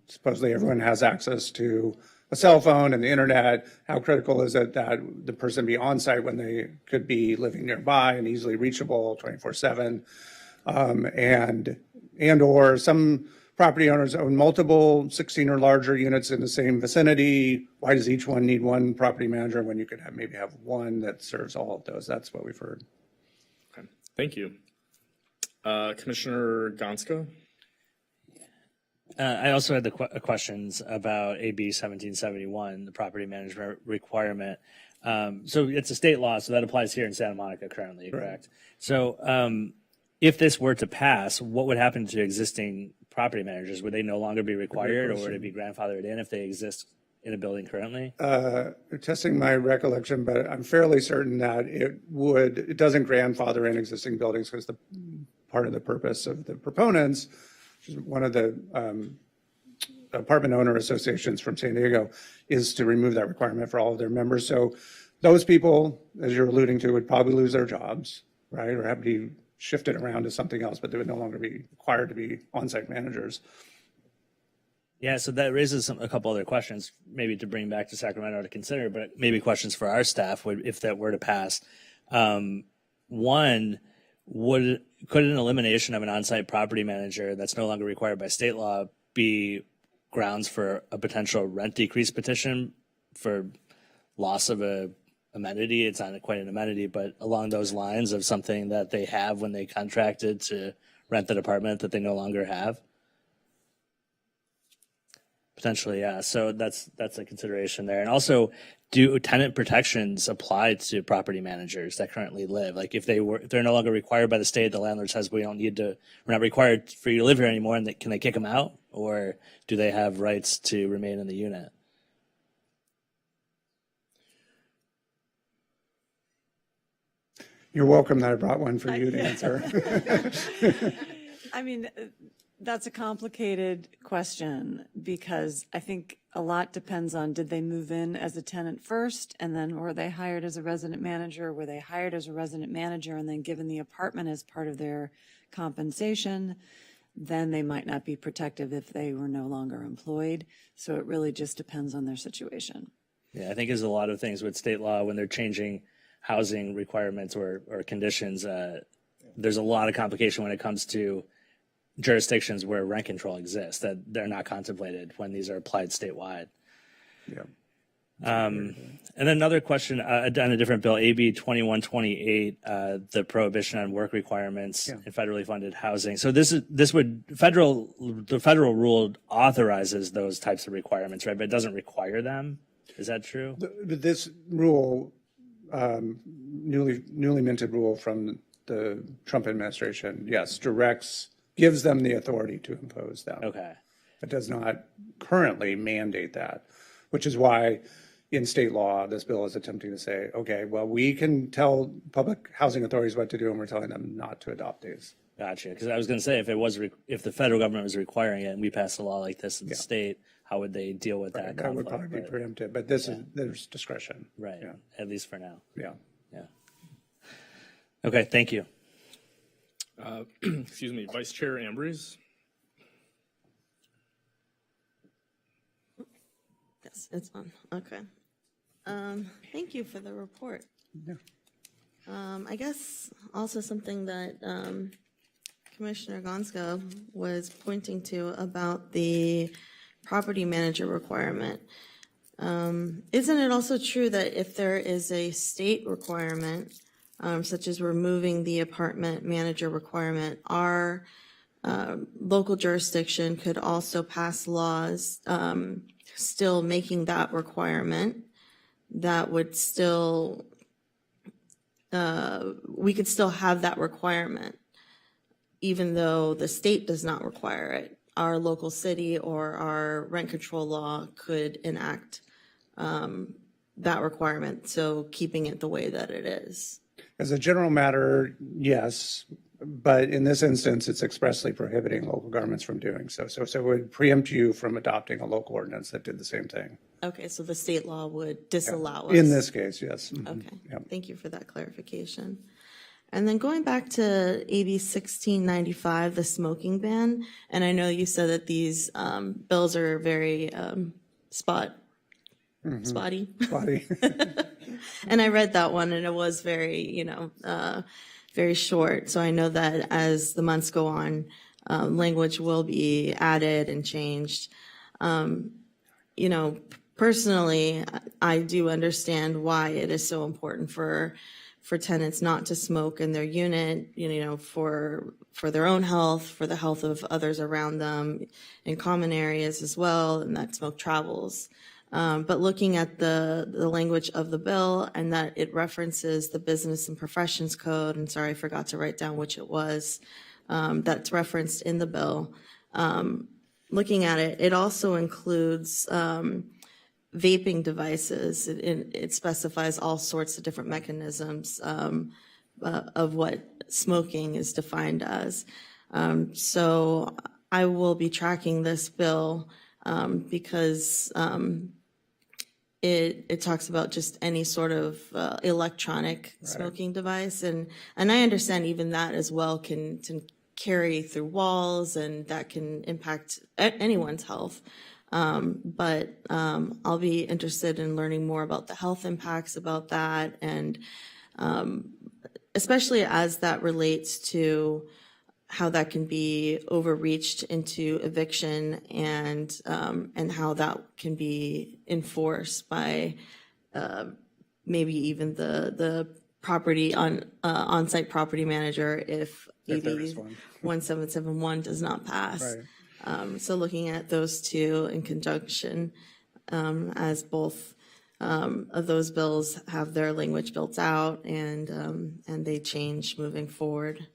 supposedly everyone has access to a cell phone and the internet, how critical is it that the person be on site when they could be living nearby and easily reachable 24/7? And or some property owners own multiple 16 or larger units in the same vicinity. Why does each one need one property manager when you could maybe have one that serves all of those? That's what we've heard. Okay, thank you. Commissioner Gonska? I also had the questions about AB 1771, the property management requirement. So it's a state law, so that applies here in Santa Monica currently, correct? So if this were to pass, what would happen to existing property managers? Would they no longer be required, or would it be grandfathered in if they exist in a building currently? Testing my recollection, but I'm fairly certain that it doesn't grandfather in existing buildings, because the part of the purpose of the proponents, which is one of the apartment owner associations from San Diego, is to remove that requirement for all of their members. So those people, as you're alluding to, would probably lose their jobs, right? Or have to be shifted around to something else, but they would no longer be required to be on-site managers. Yeah, so that raises a couple other questions, maybe to bring back to Sacramento to consider, but maybe questions for our staff if that were to pass. One, could an elimination of an on-site property manager that's no longer required by state law be grounds for a potential rent decrease petition for loss of a amenity? It's not quite an amenity, but along those lines of something that they have when they contracted to rent the apartment that they no longer have. Potentially, yeah. So that's a consideration there. And also, do tenant protections apply to property managers that currently live? Like if they're no longer required by the state, the landlord says we're not required for you to live here anymore, and can they kick them out, or do they have rights to remain in the unit? You're welcome that I brought one for you to answer. I mean, that's a complicated question because I think a lot depends on, did they move in as a tenant first and then were they hired as a resident manager? Were they hired as a resident manager and then given the apartment as part of their compensation? Then they might not be protective if they were no longer employed. So it really just depends on their situation. Yeah, I think there's a lot of things with state law when they're changing housing requirements or conditions. There's a lot of complication when it comes to jurisdictions where rent control exists that they're not contemplated when these are applied statewide. Yeah. And then another question on a different bill, AB 2128, the prohibition on work requirements in federally funded housing. So the federal rule authorizes those types of requirements, right? But it doesn't require them. Is that true? This rule, newly minted rule from the Trump administration, yes, gives them the authority to impose them. Okay. It does not currently mandate that, which is why in state law, this bill is attempting to say, okay, well, we can tell public housing authorities what to do, and we're telling them not to adopt these. Gotcha. Because I was going to say, if the federal government was requiring it and we passed a law like this in the state, how would they deal with that That would conflict? probably be preempted, but there's discretion. Right. Yeah. At least for now. Yeah. Yeah. Okay. Thank you. Excuse me, Vice Chair Ambrose. Yes, it's on. Okay. Thank you for the report. Yeah. I guess also something that Commissioner Gonska was pointing to about the property manager requirement. Isn't it also true that if there is a state requirement, such as removing the apartment manager requirement, our local jurisdiction could also pass laws still making that requirement that would still, we could still have that requirement even though the state does not require it. Our local city or our rent control law could enact that requirement, so keeping it the way that it is. As a general matter, yes, but in this instance, it's expressly prohibiting local governments from doing so. So it would preempt you from adopting a local ordinance that did the same thing. Okay, so the state law would disallow us. In this case, yes. Mhm. Okay, Yeah. thank you for that clarification. And then going back to AB 1695, the smoking ban, and I know you said that these bills are very spotty. Body. And I read that one, and it was very, very short. So I know that as the months go on, language will be added and changed. Personally, I do understand why it is so important for tenants not to smoke in their unit, for their own health, for the health of others around them in common areas as well, and that smoke travels. But looking at the language of the bill and that it references the Business and Professions Code, and sorry, I forgot to write down which it was, that's referenced in the bill. Looking at it, it also includes vaping devices. It specifies all sorts of different mechanisms of what smoking is defined as. So I will be tracking this bill because it talks about just any sort of electronic smoking device. And I understand even that as well can carry through walls and that can impact anyone's health. But I'll be interested in learning more about the health impacts about that, and especially as that relates to how that can be overreached into eviction and how that can be enforced by maybe even the property on-site property manager if If there AB is one. 1771 does not pass. Right. So looking at those two in conjunction, as both of those bills have their language built out and they change moving forward.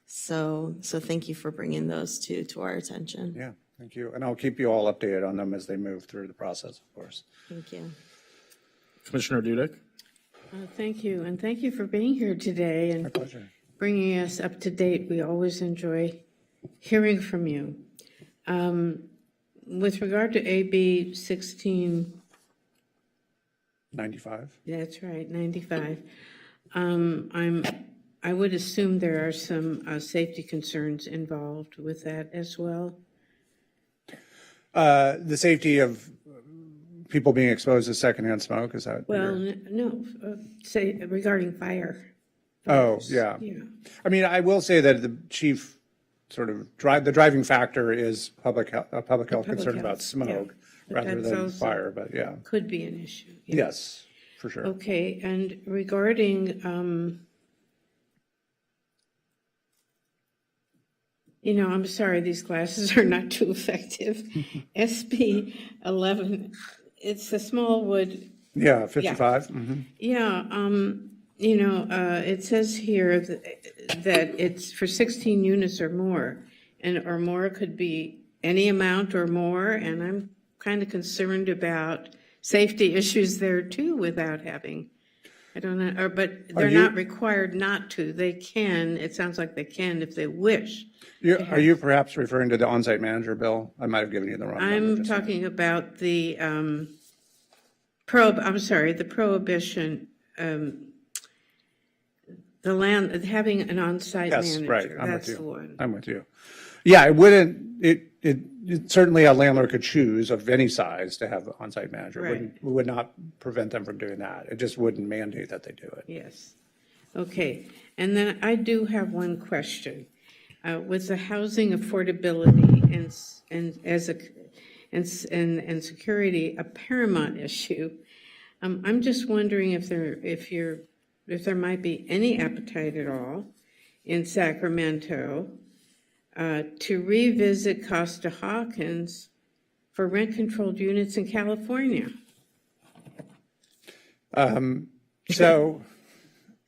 So thank you for bringing those two to our attention. Yeah, thank you. And I'll keep you all updated on them as they move through the process, of course. Thank you. Commissioner Dudek? Thank you, and thank you for being here today and Pleasure. bringing us up to date. We always enjoy hearing from you. With regard to AB 16, 95. that's right, 95, I would assume there are some safety concerns involved with that as well. The safety of people being exposed to secondhand smoke, is that? Well, no, say regarding fire. Oh, yeah. Yeah. I mean, I will say that the chief sort of the driving factor is public health concern about health, smoke yeah. But rather that's than also- fire, but yeah. Could be an issue. yeah. Yes, for sure. Okay, and regarding, I'm sorry, these glasses are not too effective. SB 11, it's the Smallwood, Yeah, 55. Mhm. yeah, it says here that it's for 16 units or more, or more could be any amount or more, and I'm kind of concerned about safety issues there too without having, I don't know, but they're not required not to. They can, it sounds like they can if they wish. Are you perhaps referring to the on-site manager bill? I might have given you the wrong number. I'm just now. talking about the the prohibition, the land, having an on-site Yes, manager. right, I'm with That's you. the one. I'm with you. Yeah, it wouldn't, certainly a landlord could choose of any size to have an on-site manager. Right. We would not prevent them from doing that. It just wouldn't mandate that they do it. Yes. Okay. And then I do have one question. With the housing affordability and security a paramount issue, I'm just wondering if there might be any appetite at all in Sacramento to revisit Costa-Hawkins for rent-controlled units in California. So,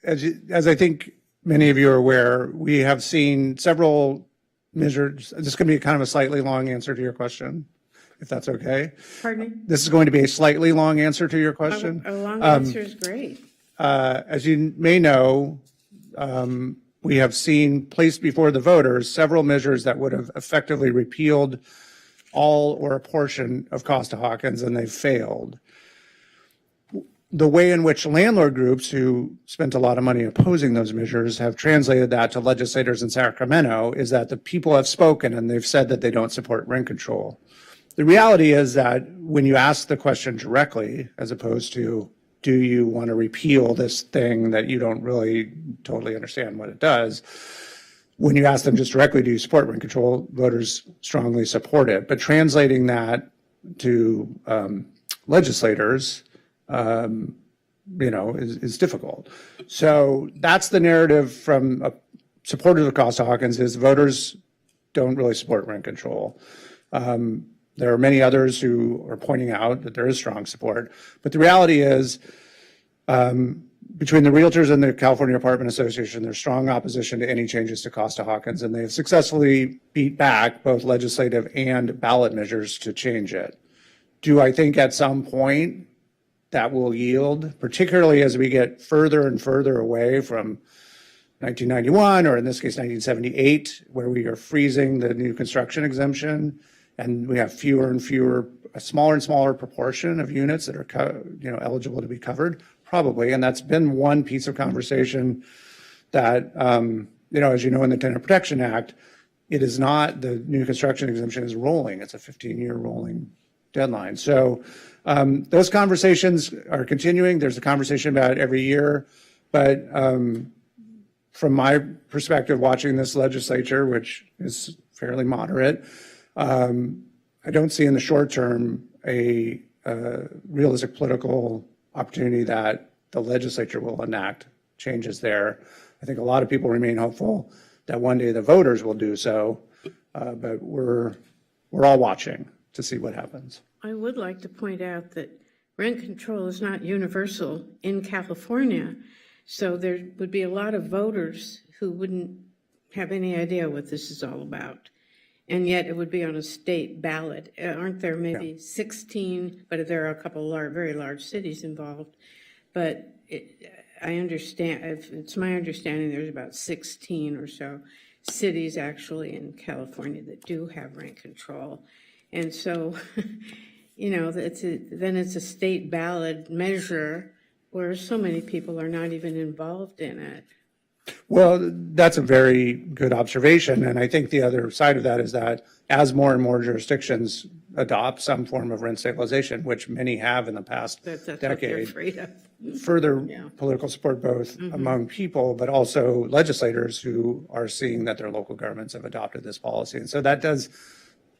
as I think many of you are aware, we have seen several measures. This is going to be kind of a slightly long answer to your question, if that's okay. Pardon me? This is going to be a slightly long answer to your question. A long answer is great. As you may know, we have seen placed before the voters several measures that would have effectively repealed all or a portion of Costa-Hawkins, and they've failed. The way in which landlord groups who spent a lot of money opposing those measures have translated that to legislators in Sacramento is that the people have spoken and they've said that they don't support rent control. The reality is that when you ask the question directly, as opposed to, do you want to repeal this thing that you don't really totally understand what it does? When you ask them just directly, do you support rent control? Voters strongly support it. But translating that to legislators, is difficult. So that's the narrative from supporters of Costa-Hawkins is voters don't really support rent control. There are many others who are pointing out that there is strong support. But the reality is, between the realtors and the California Apartment Association, there's strong opposition to any changes to Costa-Hawkins, and they have successfully beat back both legislative and ballot measures to change it. Do I think at some point that will yield, particularly as we get further and further away from 1991, or in this case, 1978, where we are freezing the new construction exemption, and we have fewer and fewer, a smaller and smaller proportion of units that are, eligible to be covered? Probably, and that's been one piece of conversation that, as you know, in the Tenant Protection Act, it is not, the new construction exemption is rolling. It's a 15-year rolling deadline. So those conversations are continuing. There's a conversation about it every year, but from my perspective, watching this legislature, which is fairly moderate, I don't see in the short term a realistic political opportunity that the legislature will enact changes there. I think a lot of people remain hopeful that one day the voters will do so. but we're all watching to see what happens. I would like to point out that rent control is not universal in California, so there would be a lot of voters who wouldn't have any idea what this is all about. And yet it would be on a state ballot. Aren't there maybe 16, but there are a couple very large cities involved. But I understand, it's my understanding there's about 16 or so cities actually in California that do have rent control. And so, then it's a state ballot measure where so many people are not even involved in it. Well, that's a very good observation. And I think the other side of that is that as more and more jurisdictions adopt some form of rent stabilization, which many have in the past That's what they're decade, afraid of. further Yeah. political support both among people, but also legislators who are seeing that their local governments have adopted this policy. And so that does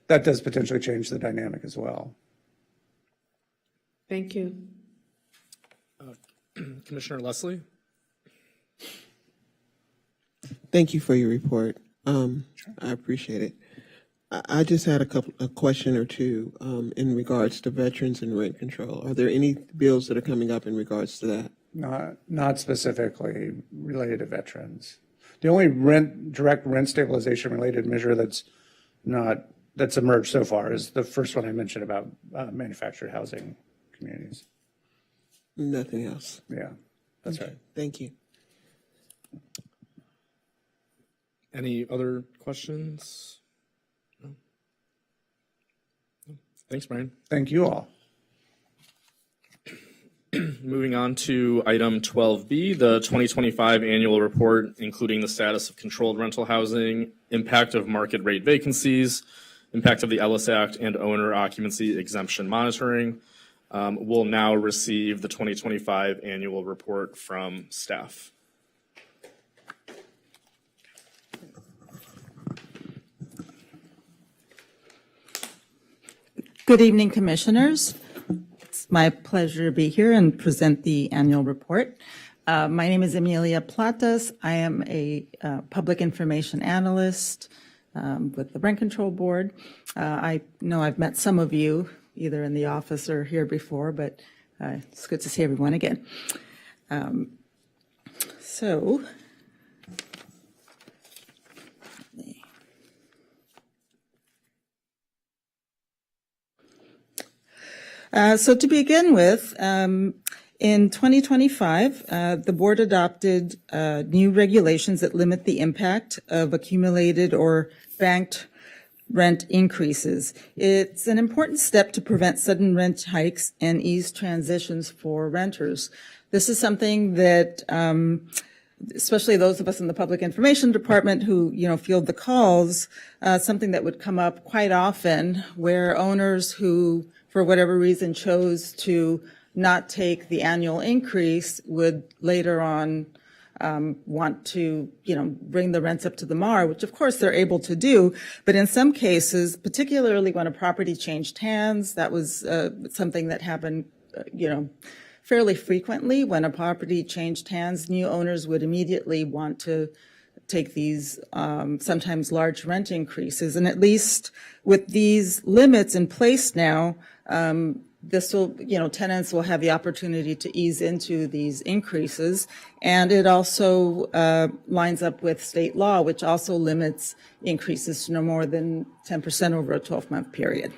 potentially change the dynamic as well. Thank you. Commissioner Leslie? Thank you for your report. I appreciate it. I just had a question or two in regards to veterans and rent control. Are there any bills that are coming up in regards to that? Not specifically related to veterans. The only direct rent stabilization related measure that's emerged so far is the first one I mentioned about manufactured housing communities. Nothing else. Yeah, that's right. Thank you. Any other questions? No? No. Thanks, Brian. Thank you all. Moving on to item 12B, the 2025 annual report, including the status of controlled rental housing, impact of market rate vacancies, impact of the Ellis Act, and owner occupancy exemption monitoring. We'll now receive the 2025 annual report from staff. Good evening, Commissioners. It's my pleasure to be here and present the annual report. My name is Emilia Platas. I am a public information analyst with the Rent Control Board. I know I've met some of you either in the office or here before, but it's good to see everyone again. So to begin with, in 2025, the board adopted new regulations that limit the impact of accumulated or banked rent increases. It's an important step to prevent sudden rent hikes and ease transitions for renters. This is something that, especially those of us in the Public Information Department who, field the calls, something that would come up quite often where owners who, for whatever reason, chose to not take the annual increase would later on want to, bring the rents up to the MAR, which of course they're able to do. But in some cases, particularly when a property changed hands, that was something that happened, fairly frequently. When a property changed hands, new owners would immediately want to take these sometimes large rent increases. And at least with these limits in place now, this will, tenants will have the opportunity to ease into these increases. And it also lines up with state law, which also limits increases to no more than 10% over a 12-month period.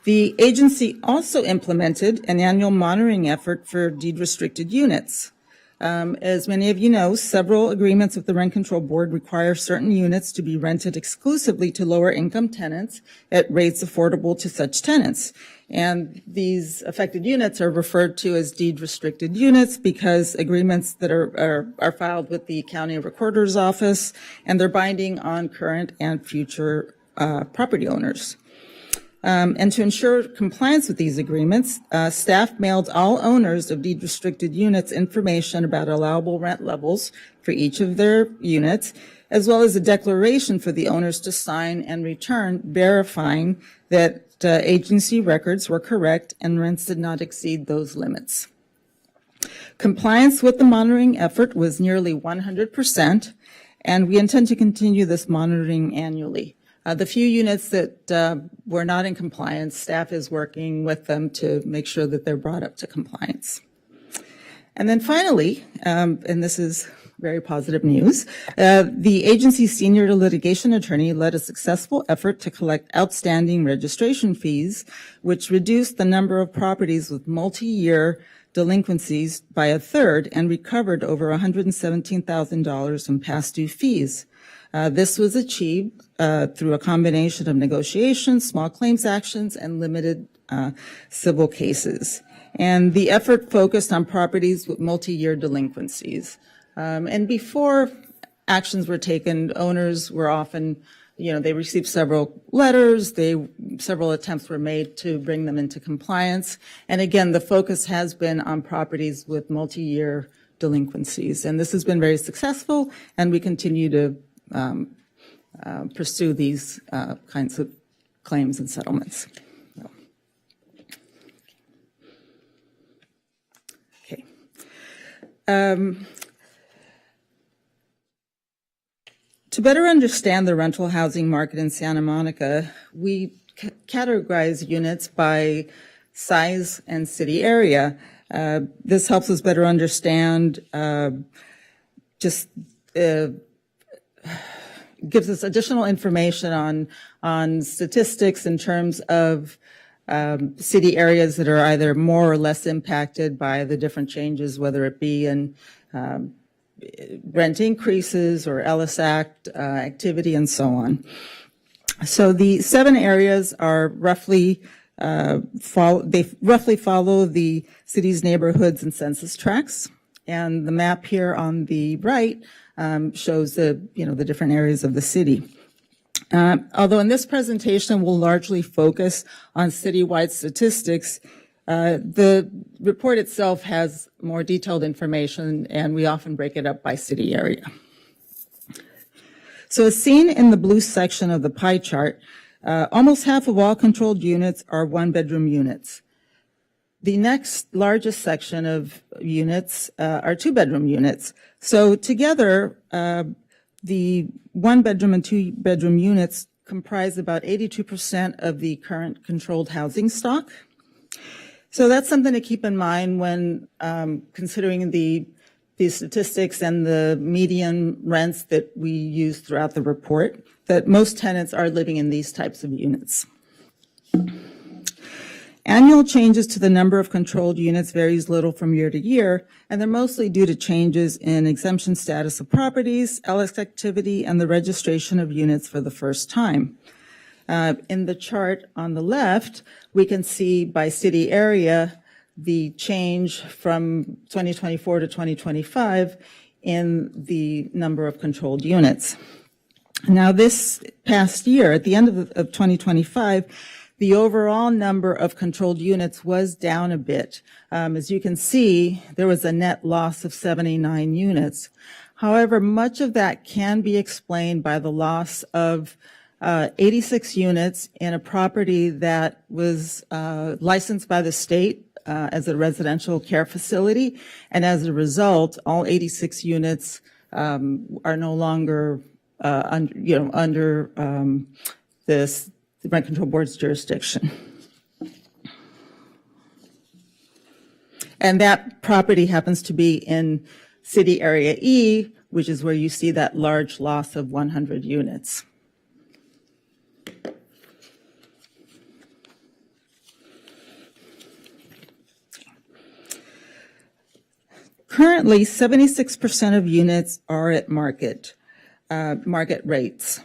The agency also implemented an annual monitoring effort for deed-restricted units. As many of you know, several agreements with the Rent Control Board require certain units to be rented exclusively to lower-income tenants at rates affordable to such tenants. And these affected units are referred to as deed-restricted units because agreements that are filed with the County Recorder's Office, and they're binding on current and future property owners. And to ensure compliance with these agreements, staff mailed all owners of deed-restricted units information about allowable rent levels for each of their units, as well as a declaration for the owners to sign and return, verifying that agency records were correct and rents did not exceed those limits. Compliance with the monitoring effort was nearly 100%, and we intend to continue this monitoring annually. The few units that were not in compliance, staff is working with them to make sure that they're brought up to compliance. And then finally, and this is very positive news, the agency's senior litigation attorney led a successful effort to collect outstanding registration fees, which reduced the number of properties with multi-year delinquencies by a third and recovered over $117,000 in past due fees. This was achieved through a combination of negotiations, small claims actions, and limited civil cases. And the effort focused on properties with multi-year delinquencies. And before actions were taken, owners were often, they received several letters, several attempts were made to bring them into compliance. And again, the focus has been on properties with multi-year delinquencies. And this has been very successful, and we continue to pursue these kinds of claims and settlements. Okay. To better understand the rental housing market in Santa Monica, we categorize units by size and city area. This helps us better understand gives us additional information on statistics in terms of city areas that are either more or less impacted by the different changes, whether it be in rent increases or Ellis Act activity and so on. So the 7 areas are roughly follow the city's neighborhoods and census tracts. And the map here on the right shows the different areas of the city. Although in this presentation we'll largely focus on citywide statistics, the report itself has more detailed information, and we often break it up by city area. So as seen in the blue section of the pie chart, almost half of all controlled units are one-bedroom units. The next largest section of units are two-bedroom units. So together, the one-bedroom and two-bedroom units comprise about 82% of the current controlled housing stock. So that's something to keep in mind when considering the statistics and the median rents that we use throughout the report, that most tenants are living in these types of units. Annual changes to the number of controlled units varies little from year to year, and they're mostly due to changes in exemption status of properties, Ellis activity, and the registration of units for the first time. In the chart on the left, we can see by city area the change from 2024 to 2025 in the number of controlled units. Now, this past year, at the end of 2025, the overall number of controlled units was down a bit. As you can see, there was a net loss of 79 units. However, much of that can be explained by the loss of 86 units in a property that was licensed by the state as a residential care facility, and as a result, all 86 units are no longer under the Rent Control Board's jurisdiction. And that property happens to be in City Area E, which is where you see that large loss of 100 units. Currently, 76% of units are at market rates.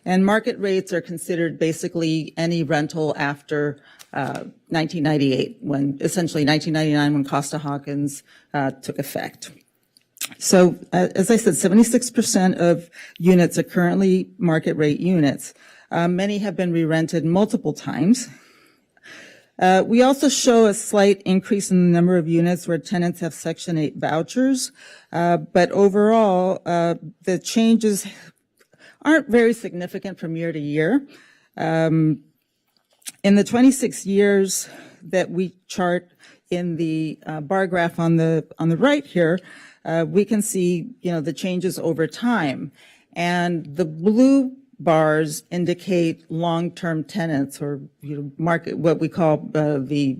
And market rates are considered basically any rental after 1998, essentially 1999, when Costa-Hawkins took effect. So, as I said, 76% of units are currently market rate units. Many have been re-rented multiple times. We also show a slight increase in the number of units where tenants have Section 8 vouchers, but overall, the changes aren't very significant from year to year. In the 26 years that we chart in the bar graph on the right here, we can see, the changes over time. And the blue bars indicate long-term tenants, or market, what we call the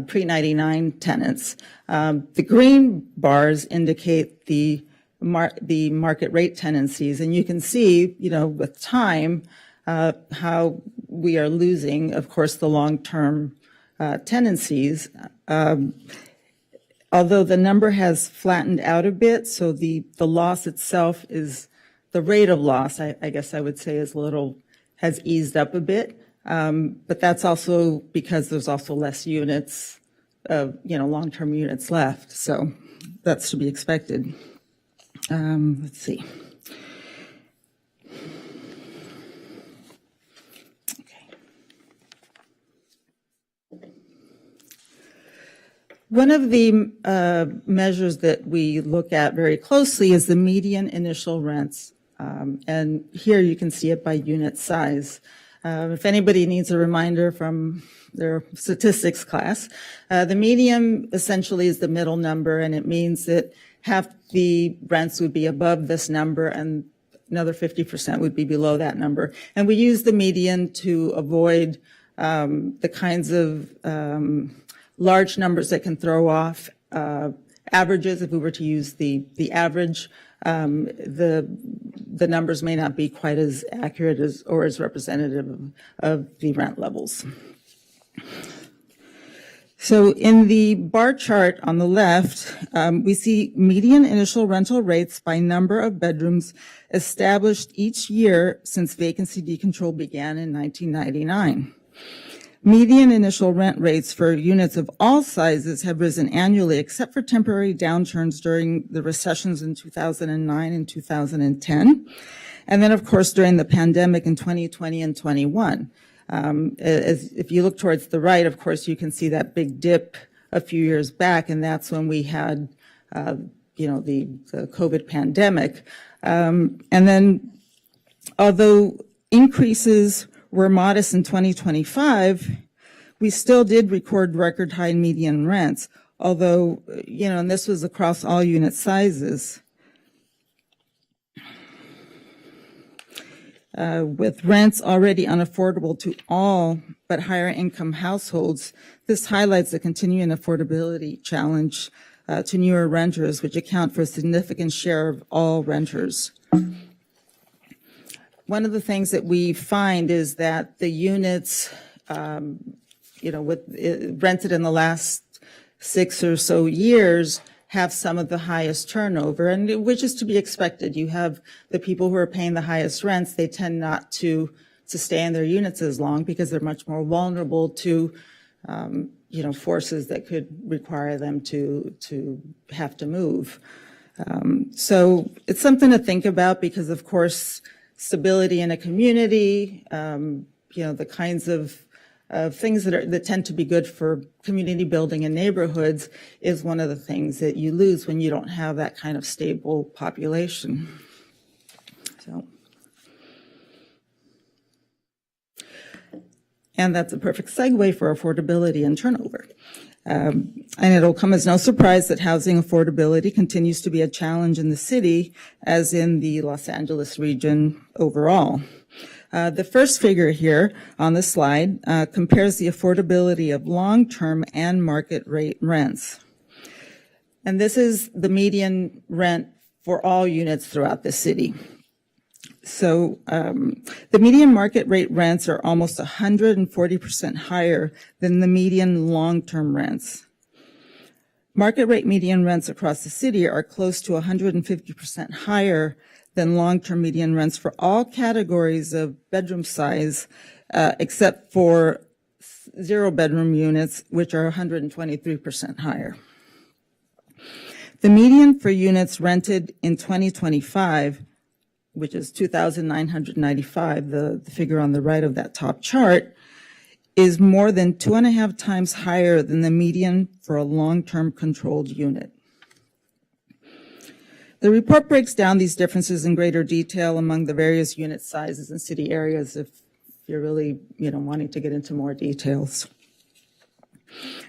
pre-99 tenants. The green bars indicate the market rate tenancies, and you can see, with time, how we are losing, of course, the long-term tenancies. Although the number has flattened out a bit, so the loss itself is, the rate of loss, I guess I would say, has eased up a bit. But that's also because there's also less units of, long-term units left. So that's to be expected. Let's see. One of the measures that we look at very closely is the median initial rents. And here you can see it by unit size. If anybody needs a reminder from their statistics class, the median essentially is the middle number, and it means that half the rents would be above this number and another 50% would be below that number. And we use the median to avoid the kinds of large numbers that can throw off averages. If we were to use the average, the numbers may not be quite as accurate as or as representative of the rent levels. So in the bar chart on the left, we see median initial rental rates by number of bedrooms established each year since vacancy decontrol began in 1999. Median initial rent rates for units of all sizes have risen annually, except for temporary downturns during the recessions in 2009 and 2010. And then, of course, during the pandemic in 2020 and 21. If you look towards the right, of course, you can see that big dip a few years back, and that's when we had, the COVID pandemic. And then, although increases were modest in 2025, we still did record record high median rents, although, and this was across all unit sizes. With rents already unaffordable to all but higher income households, this highlights the continuing affordability challenge to newer renters, which account for a significant share of all renters. One of the things that we find is that the units, rented in the last 6 or so years have some of the highest turnover, and which is to be expected. You have the people who are paying the highest rents, they tend not to stay in their units as long because they're much more vulnerable to, forces that could require them to have to move. So it's something to think about because, of course, stability in a community, the kinds of things that tend to be good for community building in neighborhoods is one of the things that you lose when you don't have that kind of stable population. And that's a perfect segue for affordability and turnover. And it'll come as no surprise that housing affordability continues to be a challenge in the city, as in the Los Angeles region overall. The first figure here on the slide compares the affordability of long-term and market rate rents. And this is the median rent for all units throughout the city. So the median market rate rents are almost 140% higher than the median long-term rents. Market rate median rents across the city are close to 150% higher than long-term median rents for all categories of bedroom size, except for 0-bedroom units, which are 123% higher. The median for units rented in 2025, which is 2,995, the figure on the right of that top chart, is more than 2.5 times higher than the median for a long-term controlled unit. The report breaks down these differences in greater detail among the various unit sizes and city areas if you're really, wanting to get into more details.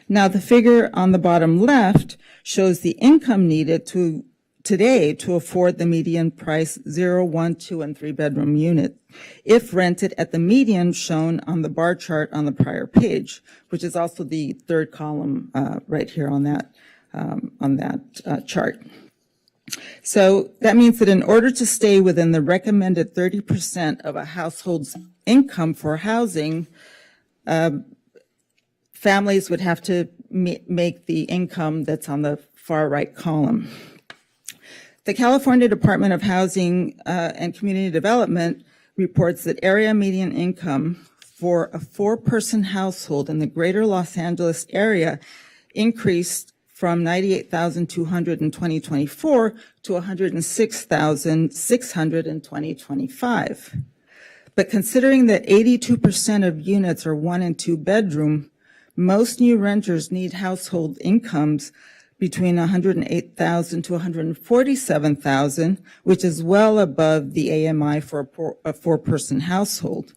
Now, the figure on the bottom left shows the income needed to today to afford the median price 0, 1, 2, and 3-bedroom unit if rented at the median shown on the bar chart on the prior page, which is also the third column right here on that chart. So that means that in order to stay within the recommended 30% of a household's income for housing, families would have to make the income that's on the far right column. The California Department of Housing and Community Development reports that area median income for a 4-person household in the greater Los Angeles area increased from $98,200 in 2024 to $106,600 in 2025. But considering that 82% of units are 1 and 2 bedroom, most new renters need household incomes between $108,000 to $147,000, which is well above the AMI for a 4-person household.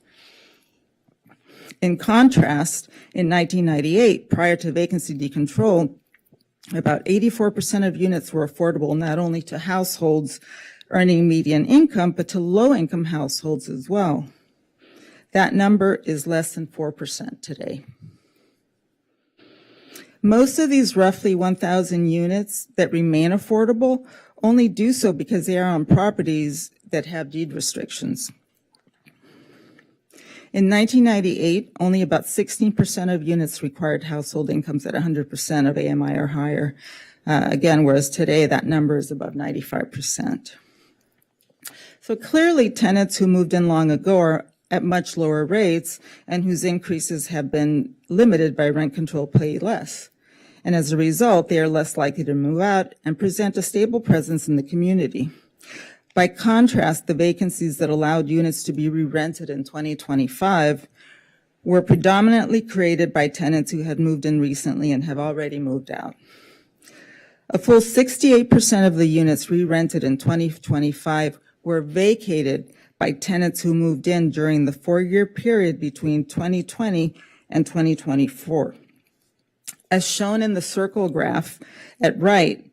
In contrast, in 1998, prior to vacancy decontrol, about 84% of units were affordable not only to households earning median income, but to low-income households as well. That number is less than 4% today. Most of these roughly 1,000 units that remain affordable only do so because they are on properties that have deed restrictions. In 1998, only about 16% of units required household incomes at 100% of AMI or higher. Again, whereas today that number is above 95%. So clearly tenants who moved in long ago are at much lower rates and whose increases have been limited by rent control pay less. And as a result, they are less likely to move out and present a stable presence in the community. By contrast, the vacancies that allowed units to be re-rented in 2025 were predominantly created by tenants who had moved in recently and have already moved out. A full 68% of the units re-rented in 2025 were vacated by tenants who moved in during the 4-year period between 2020 and 2024. As shown in the circle graph at right,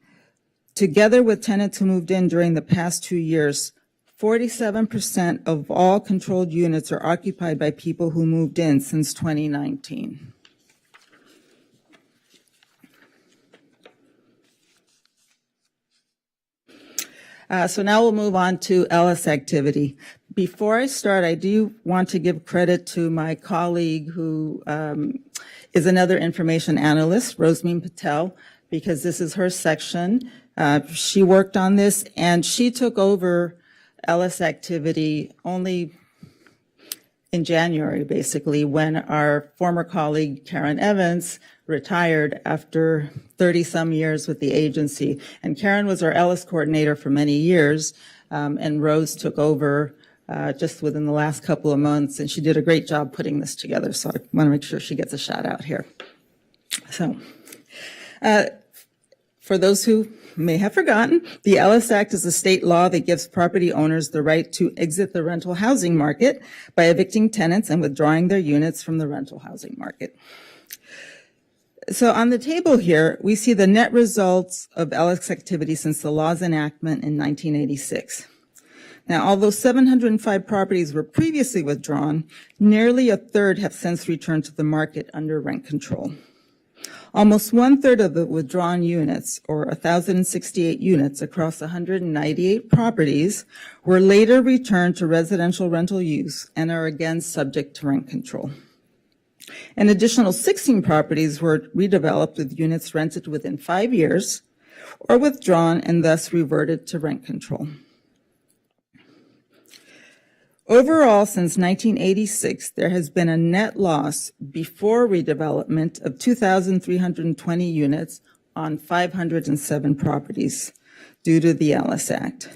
together with tenants who moved in during the past 2 years, 47% of all controlled units are occupied by people who moved in since 2019. So now we'll move on to Ellis activity. Before I start, I do want to give credit to my colleague who is another information analyst, Rosemeen Patel, because this is her section. She worked on this and she took over Ellis activity only in January, basically, when our former colleague Karen Evans retired after 30-some years with the agency. And Karen was our Ellis coordinator for many years, and Rose took over just within the last couple of months, and she did a great job putting this together, so I want to make sure she gets a shout out here. So, for those who may have forgotten, the Ellis Act is a state law that gives property owners the right to exit the rental housing market by evicting tenants and withdrawing their units from the rental housing market. So on the table here, we see the net results of Ellis activity since the law's enactment in 1986. Now, although 705 properties were previously withdrawn, nearly a third have since returned to the market under rent control. Almost 1/3 of the withdrawn units, or 1,068 units across 198 properties, were later returned to residential rental use and are again subject to rent control. An additional 16 properties were redeveloped with units rented within 5 years or withdrawn and thus reverted to rent control. Overall, since 1986, there has been a net loss before redevelopment of 2,320 units on 507 properties due to the Ellis Act.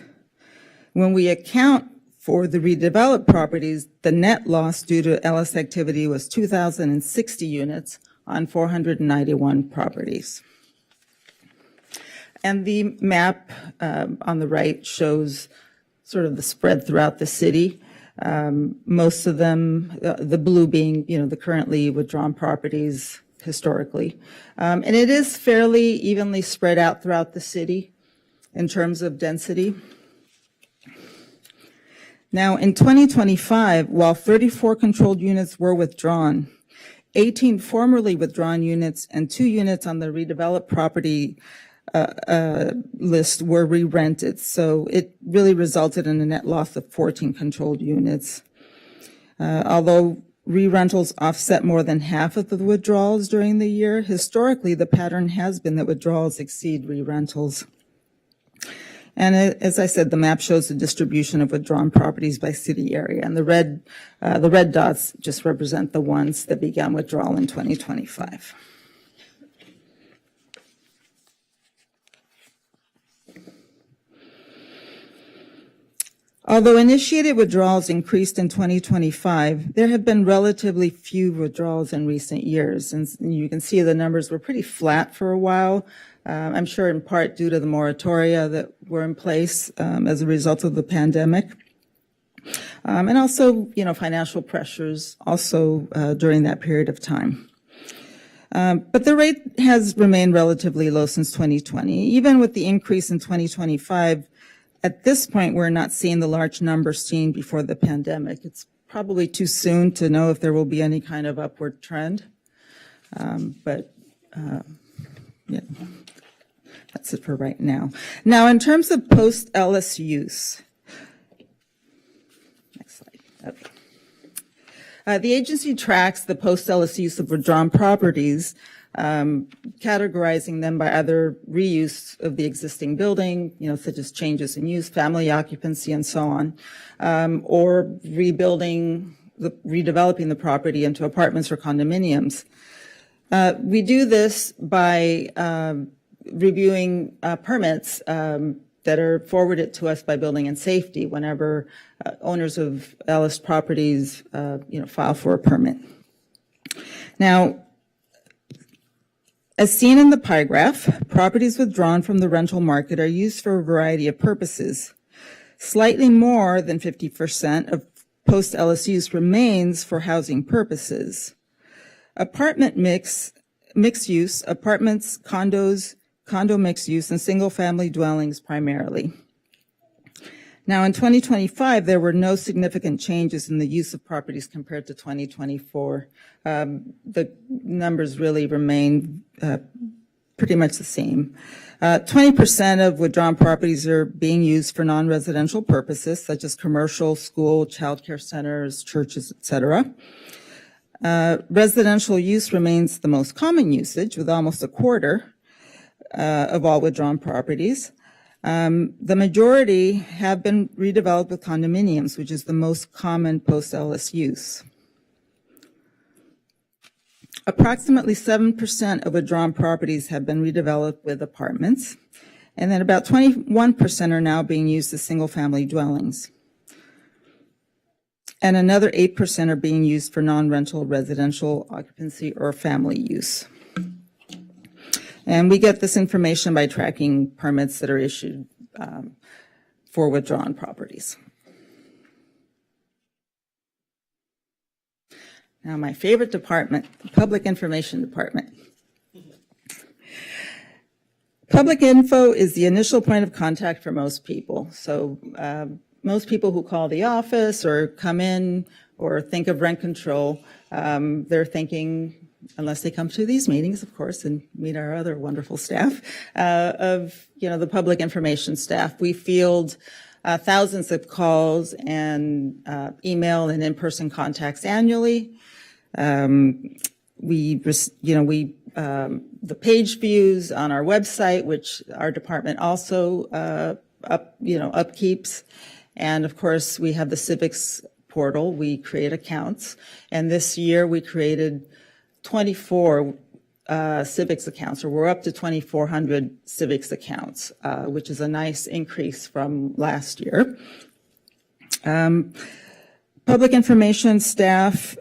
When we account for the redeveloped properties, the net loss due to Ellis activity was 2,060 units on 491 properties. And the map on the right shows sort of the spread throughout the city. Most of them, the blue being, the currently withdrawn properties historically. And it is fairly evenly spread out throughout the city. in terms of density. Now, in 2025, while 34 controlled units were withdrawn, 18 formerly withdrawn units and 2 units on the redeveloped property list were re-rented. So it really resulted in a net loss of 14 controlled units. Although re-rentals offset more than half of the withdrawals during the year, historically the pattern has been that withdrawals exceed re-rentals. And as I said, the map shows the distribution of withdrawn properties by city area, and the red dots just represent the ones that began withdrawal in 2025. Although initiated withdrawals increased in 2025, there have been relatively few withdrawals in recent years, and you can see the numbers were pretty flat for a while. I'm sure in part due to the moratoria that were in place as a result of the pandemic. And also, financial pressures also during that period of time. But the rate has remained relatively low since 2020. Even with the increase in 2025, at this point, we're not seeing the large numbers seen before the pandemic. It's probably too soon to know if there will be any kind of upward trend. Yeah. That's it for right now. Now, in terms of post-Ellis use, next slide. Okay. The agency tracks the post-Ellis use of withdrawn properties, categorizing them by either reuse of the existing building, such as changes in use, family occupancy, and so on, or redeveloping the property into apartments or condominiums. We do this by reviewing permits that are forwarded to us by Building and Safety whenever owners of Ellis properties, file for a permit. Now, as seen in the pie graph, properties withdrawn from the rental market are used for a variety of purposes. Slightly more than 50% of post-Ellis use remains for housing purposes. Apartment mixed use, apartments, condos, condo mixed use, and single-family dwellings primarily. Now, in 2025, there were no significant changes in the use of properties compared to 2024. The numbers really remain pretty much the same. 20% of withdrawn properties are being used for non-residential purposes, such as commercial, school, childcare centers, churches, etc. Residential use remains the most common usage, with almost a quarter of all withdrawn properties. The majority have been redeveloped with condominiums, which is the most common post-Ellis use. Approximately 7% of withdrawn properties have been redeveloped with apartments, and then about 21% are now being used as single-family dwellings. And another 8% are being used for non-rental residential occupancy or family use. And we get this information by tracking permits that are issued for withdrawn properties. Now, my favorite department, the Public Information Department. Public info is the initial point of contact for most people. So most people who call the office or come in or think of rent control, they're thinking, unless they come to these meetings, of course, and meet our other wonderful staff, of the public information staff. We field thousands of calls and email and in-person contacts annually. The page views on our website, which our department also upkeeps, and of course we have the civics portal. We create accounts, and this year we created 24 civics accounts, or we're up to 2,400 civics accounts, which is a nice increase from last year. Public information staff,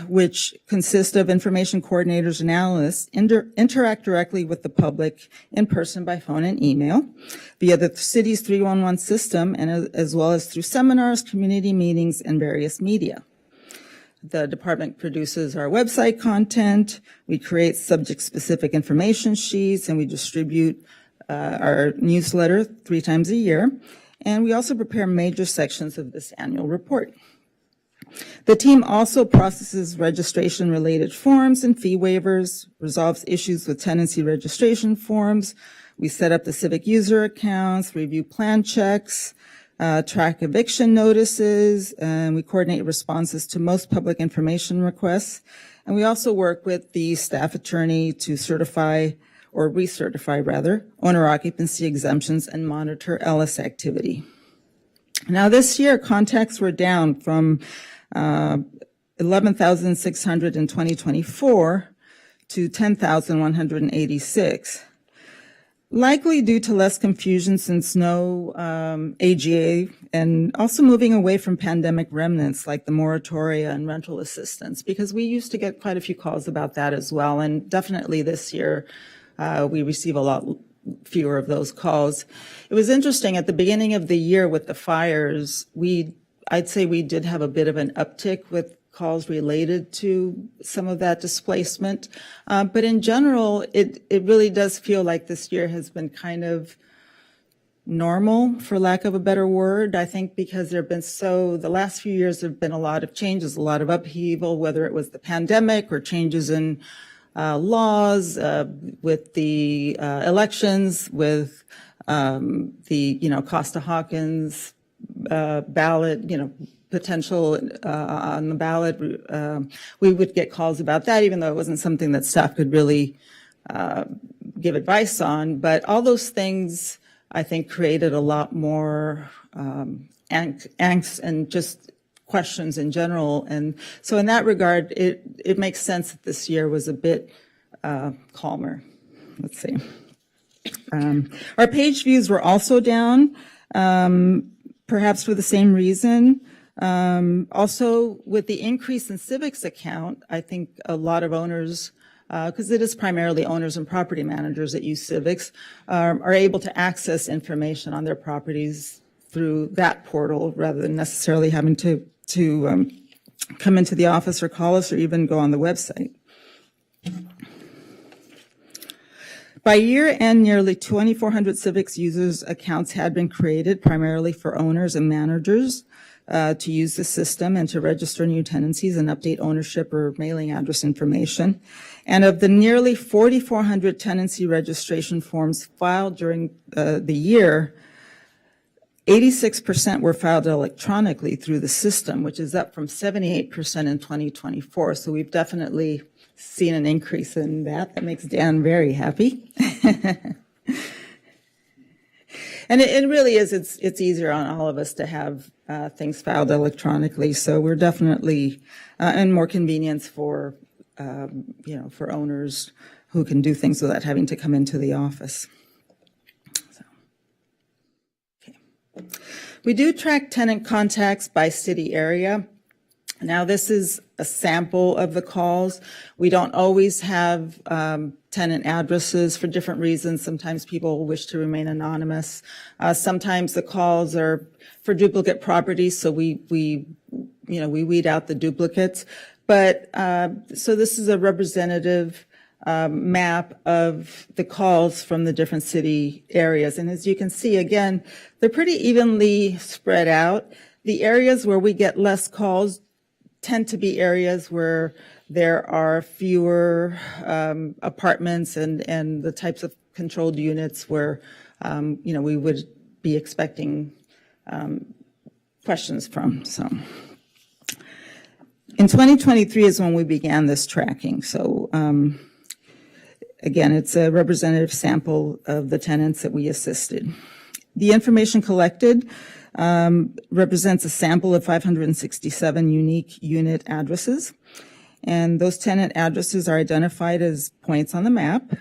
which consist of information coordinators and analysts, interact directly with the public in person by phone and email via the city's 311 system, and as well as through seminars, community meetings, and various media. The department produces our website content, we create subject-specific information sheets, and we distribute our newsletter 3 times a year, and we also prepare major sections of this annual report. The team also processes registration-related forms and fee waivers, resolves issues with tenancy registration forms. We set up the civic user accounts, review plan checks, track eviction notices, and we coordinate responses to most public information requests. And we also work with the staff attorney to certify or recertify rather, owner occupancy exemptions and monitor Ellis activity. Now this year, contacts were down from 11,600 in 2024 to 10,186. Likely due to less confusion since no AGA, and also moving away from pandemic remnants like the moratoria and rental assistance, because we used to get quite a few calls about that as well. And definitely this year, we receive a lot fewer of those calls. It was interesting at the beginning of the year with the fires, I'd say we did have a bit of an uptick with calls related to some of that displacement. But in general, it really does feel like this year has been kind of normal, for lack of a better word. I think because the last few years have been a lot of changes, a lot of upheaval, whether it was the pandemic or changes in laws, with the elections, with the, Costa-Hawkins ballot, potential on the ballot. We would get calls about that, even though it wasn't something that staff could really give advice on. But all those things, I think, created a lot more angst and just questions in general. And so in that regard, it makes sense that this year was a bit calmer. Let's see. Our page views were also down, perhaps for the same reason. Also, with the increase in Civic's account, I think a lot of owners, because it is primarily owners and property managers that use Civics, are able to access information on their properties through that portal rather than necessarily having to come into the office or call us or even go on the website. By year end, nearly 2,400 Civics users accounts had been created primarily for owners and managers to use the system and to register new tenancies and update ownership or mailing address information. And of the nearly 4,400 tenancy registration forms filed during the year, 86% were filed electronically through the system, which is up from 78% in 2024. So we've definitely seen an increase in that. That makes Dan very happy. And it really is, it's easier on all of us to have things filed electronically. So we're definitely, and more convenience for, for owners who can do things without having to come into the office. So, okay. We do track tenant contacts by city area. Now, this is a sample of the calls. We don't always have tenant addresses for different reasons. Sometimes people wish to remain anonymous. Sometimes the calls are for duplicate properties, so we weed out the duplicates. But so this is a representative map of the calls from the different city areas. And as you can see, again, they're pretty evenly spread out. The areas where we get less calls tend to be areas where there are fewer apartments and the types of controlled units where, we would be expecting questions from. So in 2023 is when we began this tracking. So again, it's a representative sample of the tenants that we assisted. The information collected represents a sample of 567 unique unit addresses. And those tenant addresses are identified as points on the map.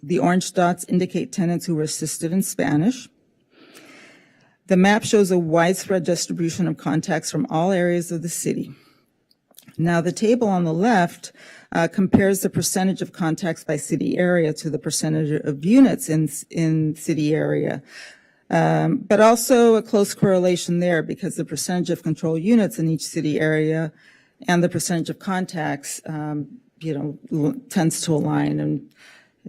The orange dots indicate tenants who were assisted in Spanish. The map shows a widespread distribution of contacts from all areas of the city. Now, the table on the left compares the percentage of contacts by city area to the percentage of units in city area. But also a close correlation there because the percentage of control units in each city area and the percentage of contacts, tends to align. And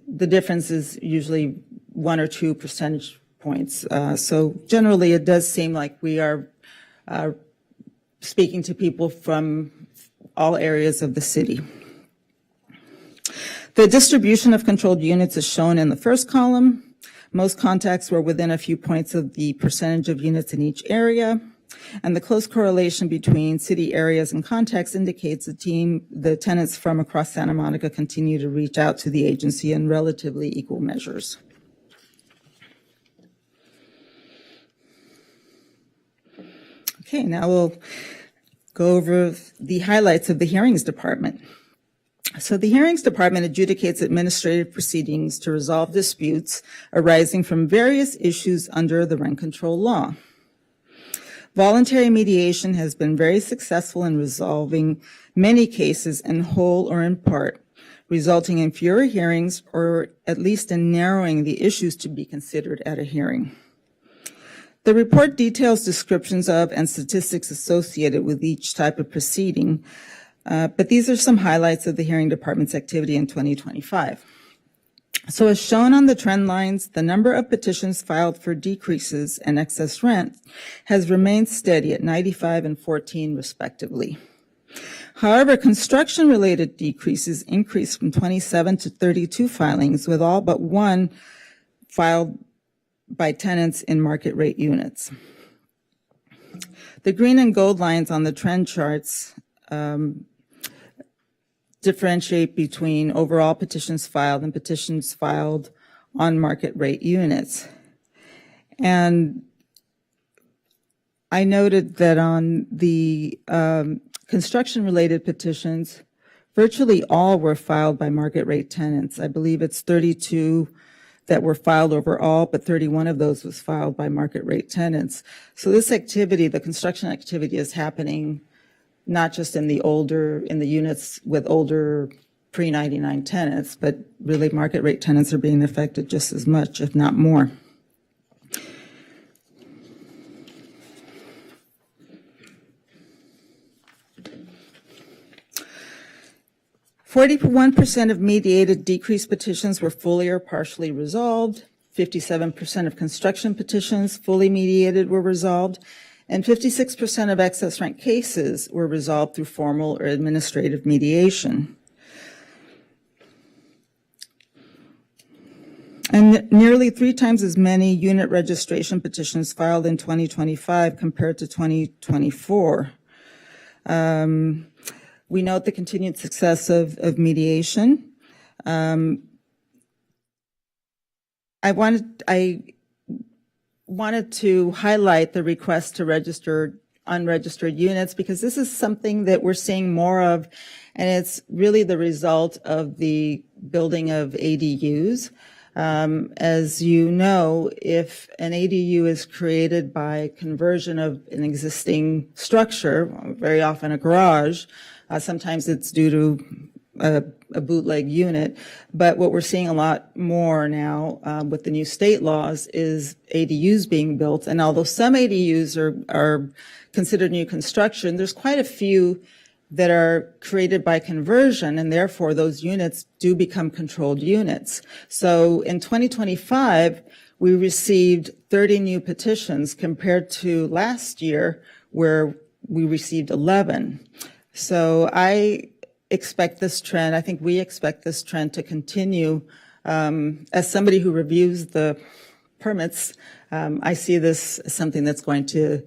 the difference is usually 1 or 2 percentage points. So generally, it does seem like we are speaking to people from all areas of the city. The distribution of controlled units is shown in the first column. Most contacts were within a few points of the percentage of units in each area. And the close correlation between city areas and contacts indicates the tenants from across Santa Monica continue to reach out to the agency in relatively equal measures. Okay, now we'll go over the highlights of the hearings department. So the hearings department adjudicates administrative proceedings to resolve disputes arising from various issues under the rent control law. Voluntary mediation has been very successful in resolving many cases in whole or in part, resulting in fewer hearings or at least in narrowing the issues to be considered at a hearing. The report details descriptions of and statistics associated with each type of proceeding, but these are some highlights of the hearing department's activity in 2025. So as shown on the trend lines, the number of petitions filed for decreases in excess rent has remained steady at 95 and 14 respectively. However, construction-related decreases increased from 27 to 32 filings, with all but one filed by tenants in market rate units. The green and gold lines on the trend charts differentiate between overall petitions filed and petitions filed on market rate units. And I noted that on the construction-related petitions, virtually all were filed by market rate tenants. I believe it's 32 that were filed overall, but 31 of those was filed by market rate tenants. So this activity, the construction activity, is happening not just in the units with older pre-99 tenants, but really market rate tenants are being affected just as much, if not more. "41% of mediated decrease petitions were fully or partially resolved. 57% of construction petitions fully mediated were resolved, and 56% of excess rent cases were resolved through formal or administrative mediation. And nearly 3 times as many unit registration petitions filed in 2025 compared to 2024. We note the continued success of mediation. I wanted to highlight the request to register unregistered units because this is something that we're seeing more of, and it's really the result of the building of ADUs. As you know, if an ADU is created by conversion of an existing structure, very often a garage, sometimes it's due to a bootleg unit, but what we're seeing a lot more now with the new state laws is ADUs being built. And although some ADUs are considered new construction, there's quite a few that are created by conversion, and therefore those units do become controlled units. So in 2025, we received 30 new petitions compared to last year where we received 11. So I expect this trend, I think we expect this trend to continue. As somebody who reviews the permits, I see this as something that's going to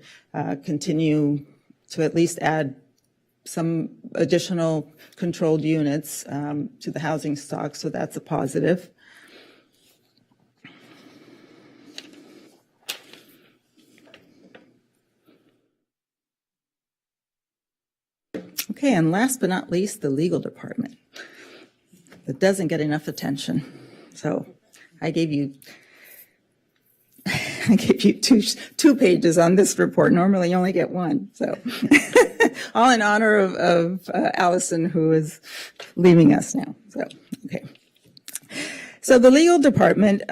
continue to at least add some additional controlled units to the housing stock, so that's a positive. Okay, and last but not least, the legal department. That doesn't get enough attention. So I gave you two pages on this report. Normally you only get one. So all in honor of Allison, who is leaving us now. So, okay. So the legal department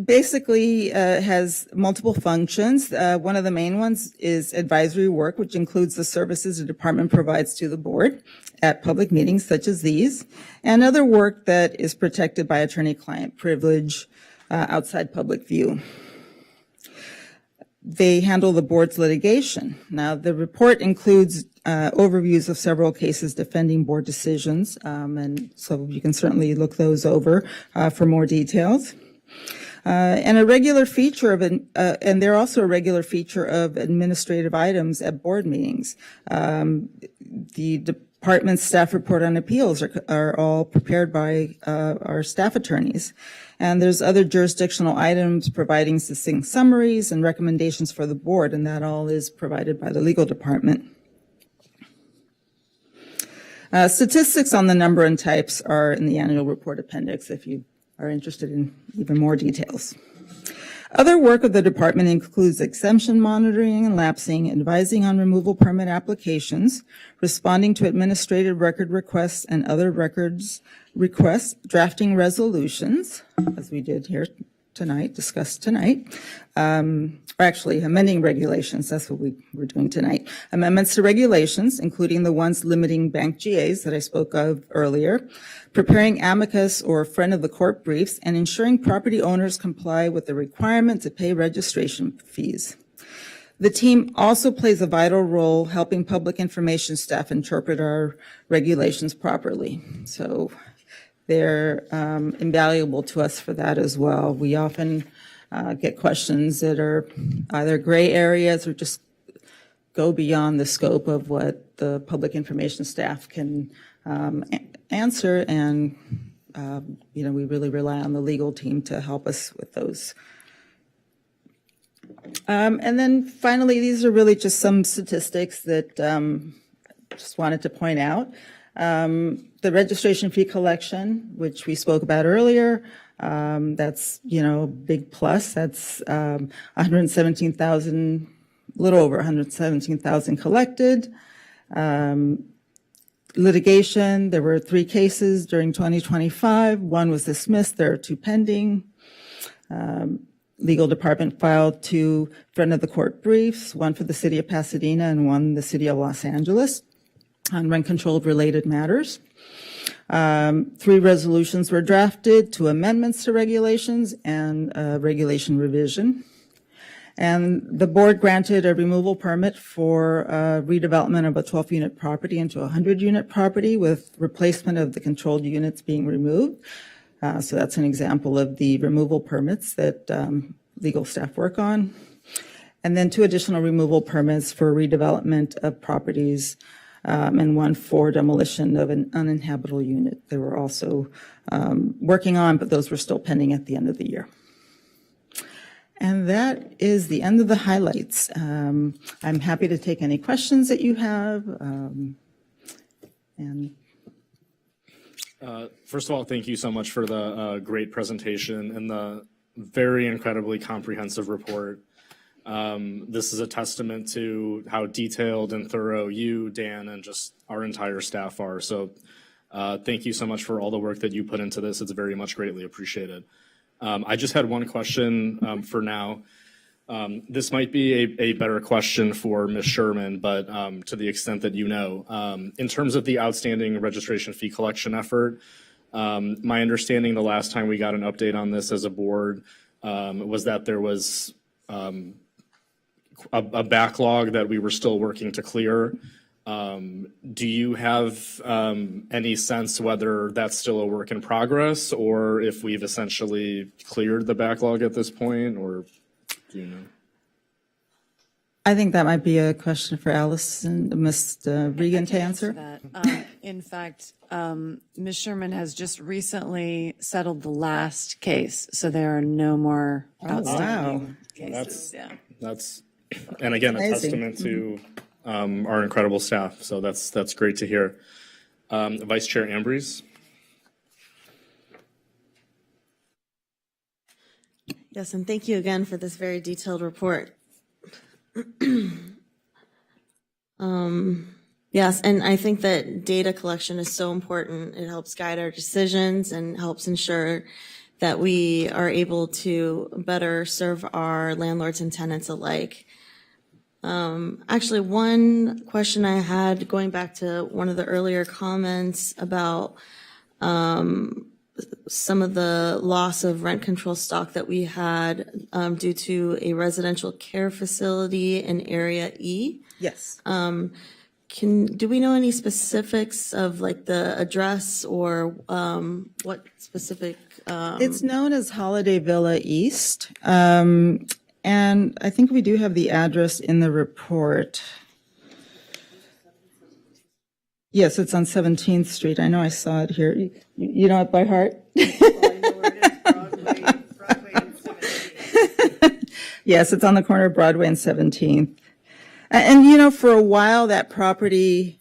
basically has multiple functions. One of the main ones is advisory work, which includes the services the department provides to the board at public meetings such as these, and other work that is protected by attorney-client privilege, outside public view. They handle the board's litigation. Now, the report includes overviews of several cases defending board decisions, and so you can certainly look those over for more details. And a regular feature of, and they're also a regular feature of administrative items at board meetings. The department's staff report on appeals are all prepared by our staff attorneys. And there's other jurisdictional items providing succinct summaries and recommendations for the board, and that all is provided by the legal department. Statistics on the number and types are in the annual report appendix if you are interested in even more details. Other work of the department includes exemption monitoring and lapsing, advising on removal permit applications, responding to administrative record requests and other records requests, drafting resolutions, as we did here tonight, discussed tonight, or actually amending regulations, that's what we were doing tonight. Amendments to regulations, including the ones limiting bank GAs that I spoke of earlier, preparing amicus or friend of the court briefs, and ensuring property owners comply with the requirement to pay registration fees. The team also plays a vital role helping public information staff interpret our regulations properly. So they're invaluable to us for that as well. We often get questions that are either gray areas or just go beyond the scope of what the public information staff can answer, and we really rely on the legal team to help us with those. And then finally, these are really just some statistics that just wanted to point out. The registration fee collection, which we spoke about earlier, that's, big plus. That's 117,000, a little over 117,000 collected. Litigation, there were 3 cases during 2025. 1 was dismissed. There are 2 pending. Legal department filed 2 front of the court briefs, 1 for the city of Pasadena and 1 the city of Los Angeles on rent control related matters. 3 resolutions were drafted, 2 amendments to regulations, and a regulation revision. And the board granted a removal permit for redevelopment of a 12-unit property into a 100-unit property with replacement of the controlled units being removed. So that's an example of the removal permits that legal staff work on. And then 2 additional removal permits for redevelopment of properties and 1 for demolition of an uninhabitable unit. They were also working on, but those were still pending at the end of the year. And that is the end of the highlights. I'm happy to take any questions that you have. First of all, thank you so much for the great presentation and the very incredibly comprehensive report. This is a testament to how detailed and thorough you, Dan, and just our entire staff are. So thank you so much for all the work that you put into this. It's very much greatly appreciated. I just had one question for now. This might be a better question for Ms. Sherman, but to the extent that you know, in terms of the outstanding registration fee collection effort, my understanding the last time we got an update on this as a board was that there was a backlog that we were still working to clear. Do you have any sense whether that's still a work in progress or if we've essentially cleared the backlog at this point, or do you know? I think that might be a question for Allison, Ms. Regan to answer. In fact, Ms. Sherman has just recently settled the last case, so there are no more outstanding cases. That's and again, a testament to our incredible staff. So that's great to hear. Vice Chair Ambrose. Yes, and thank you again for this very detailed report. Yes, and I think that data collection is so important. It helps guide our decisions and helps ensure that we are able to better serve our landlords and tenants alike. Actually, one question I had, going back to one of the earlier comments about some of the loss of rent control stock that we had due to a residential care facility in Area E. Yes. Do we know any specifics of like the address or what specific? It's known as Holiday Villa East. And I think we do have the address in the report. Yes, it's on 17th Street. I know I saw it here. You know it by heart? Yes, it's on the corner of Broadway and 17th. And you know, for a while, that property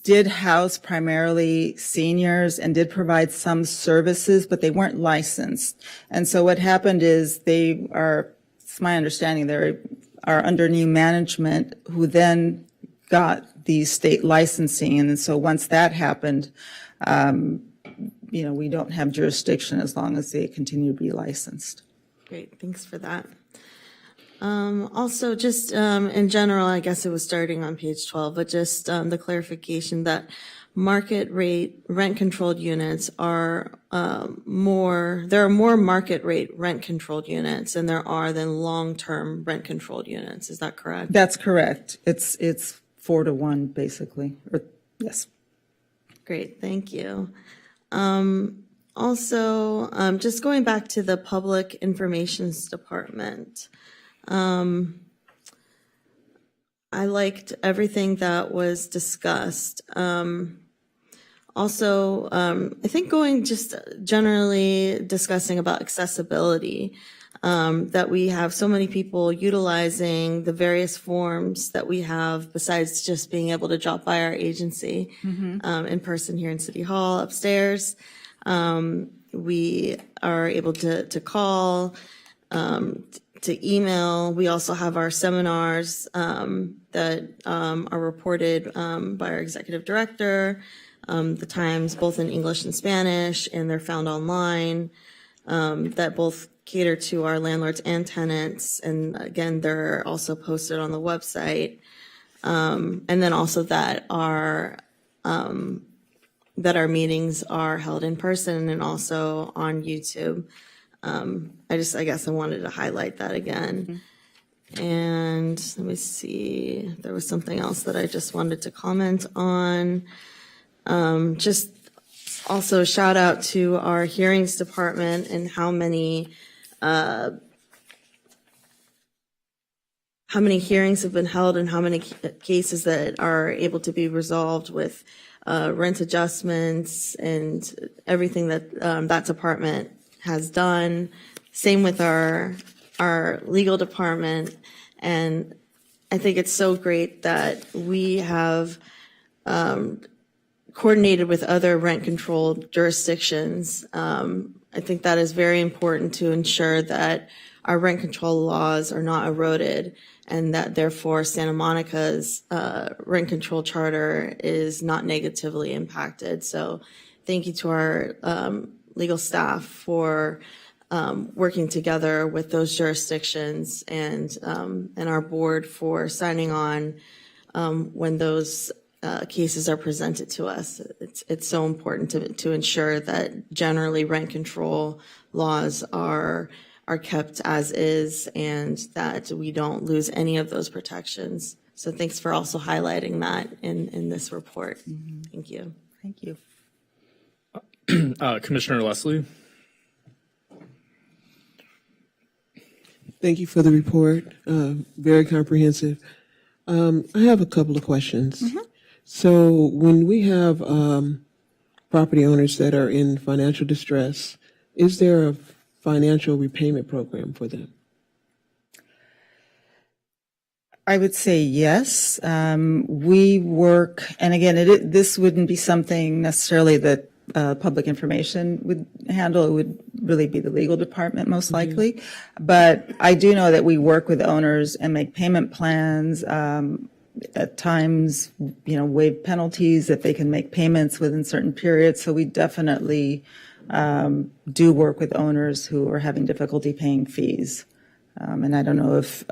did house primarily seniors and did provide some services, but they weren't licensed. And so what happened is they are, it's my understanding, they are under new management who then got the state licensing. And so once that happened, you know, we don't have jurisdiction as long as they continue to be licensed. Great, thanks for that. Also, just in general, I guess it was starting on page 12, but just the clarification that market rate rent-controlled units are there are more market rate rent-controlled units than there are than long-term rent-controlled units. Is that correct? That's correct. It's 4-to-1, basically. Or, yes. Great, thank you. Also, just going back to the Public Information Department, I liked everything that was discussed. Also, I think going just generally discussing about accessibility, that we have so many people utilizing the various forms that we have besides just being able to drop by our agency in person here in City Hall upstairs. We are able to call, to email. We also have our seminars that are reported by our executive director, the times both in English and Spanish, and they're found online, that both cater to our landlords and tenants. And again, they're also posted on the website. And then also that our meetings are held in person and also on YouTube. I guess I wanted to highlight that again. And let me see, there was something else that I just wanted to comment on. Just also shout out to our hearings department and how many hearings have been held and how many cases that are able to be resolved with rent adjustments and everything that that department has done. Same with our legal department. And I think it's so great that we have coordinated with other rent-controlled jurisdictions. I think that is very important to ensure that our rent control laws are not eroded and that therefore Santa Monica's rent control charter is not negatively impacted. So thank you to our legal staff for working together with those jurisdictions and our board for signing on when those cases are presented to us. It's so important to ensure that generally rent control laws are kept as is and that we don't lose any of those protections. So thanks for also highlighting that in this report. Thank you. Thank you. Commissioner Leslie? Thank you for the report. Very comprehensive. I have a couple of questions. So when we have property owners that are in financial distress, is there a financial repayment program for them? I would say yes. We work, and again, this wouldn't be something necessarily that public information would handle. It would really be the legal department most likely. But I do know that we work with owners and make payment plans. At times, waive penalties if they can make payments within certain periods. So we definitely do work with owners who are having difficulty paying fees. And I don't know if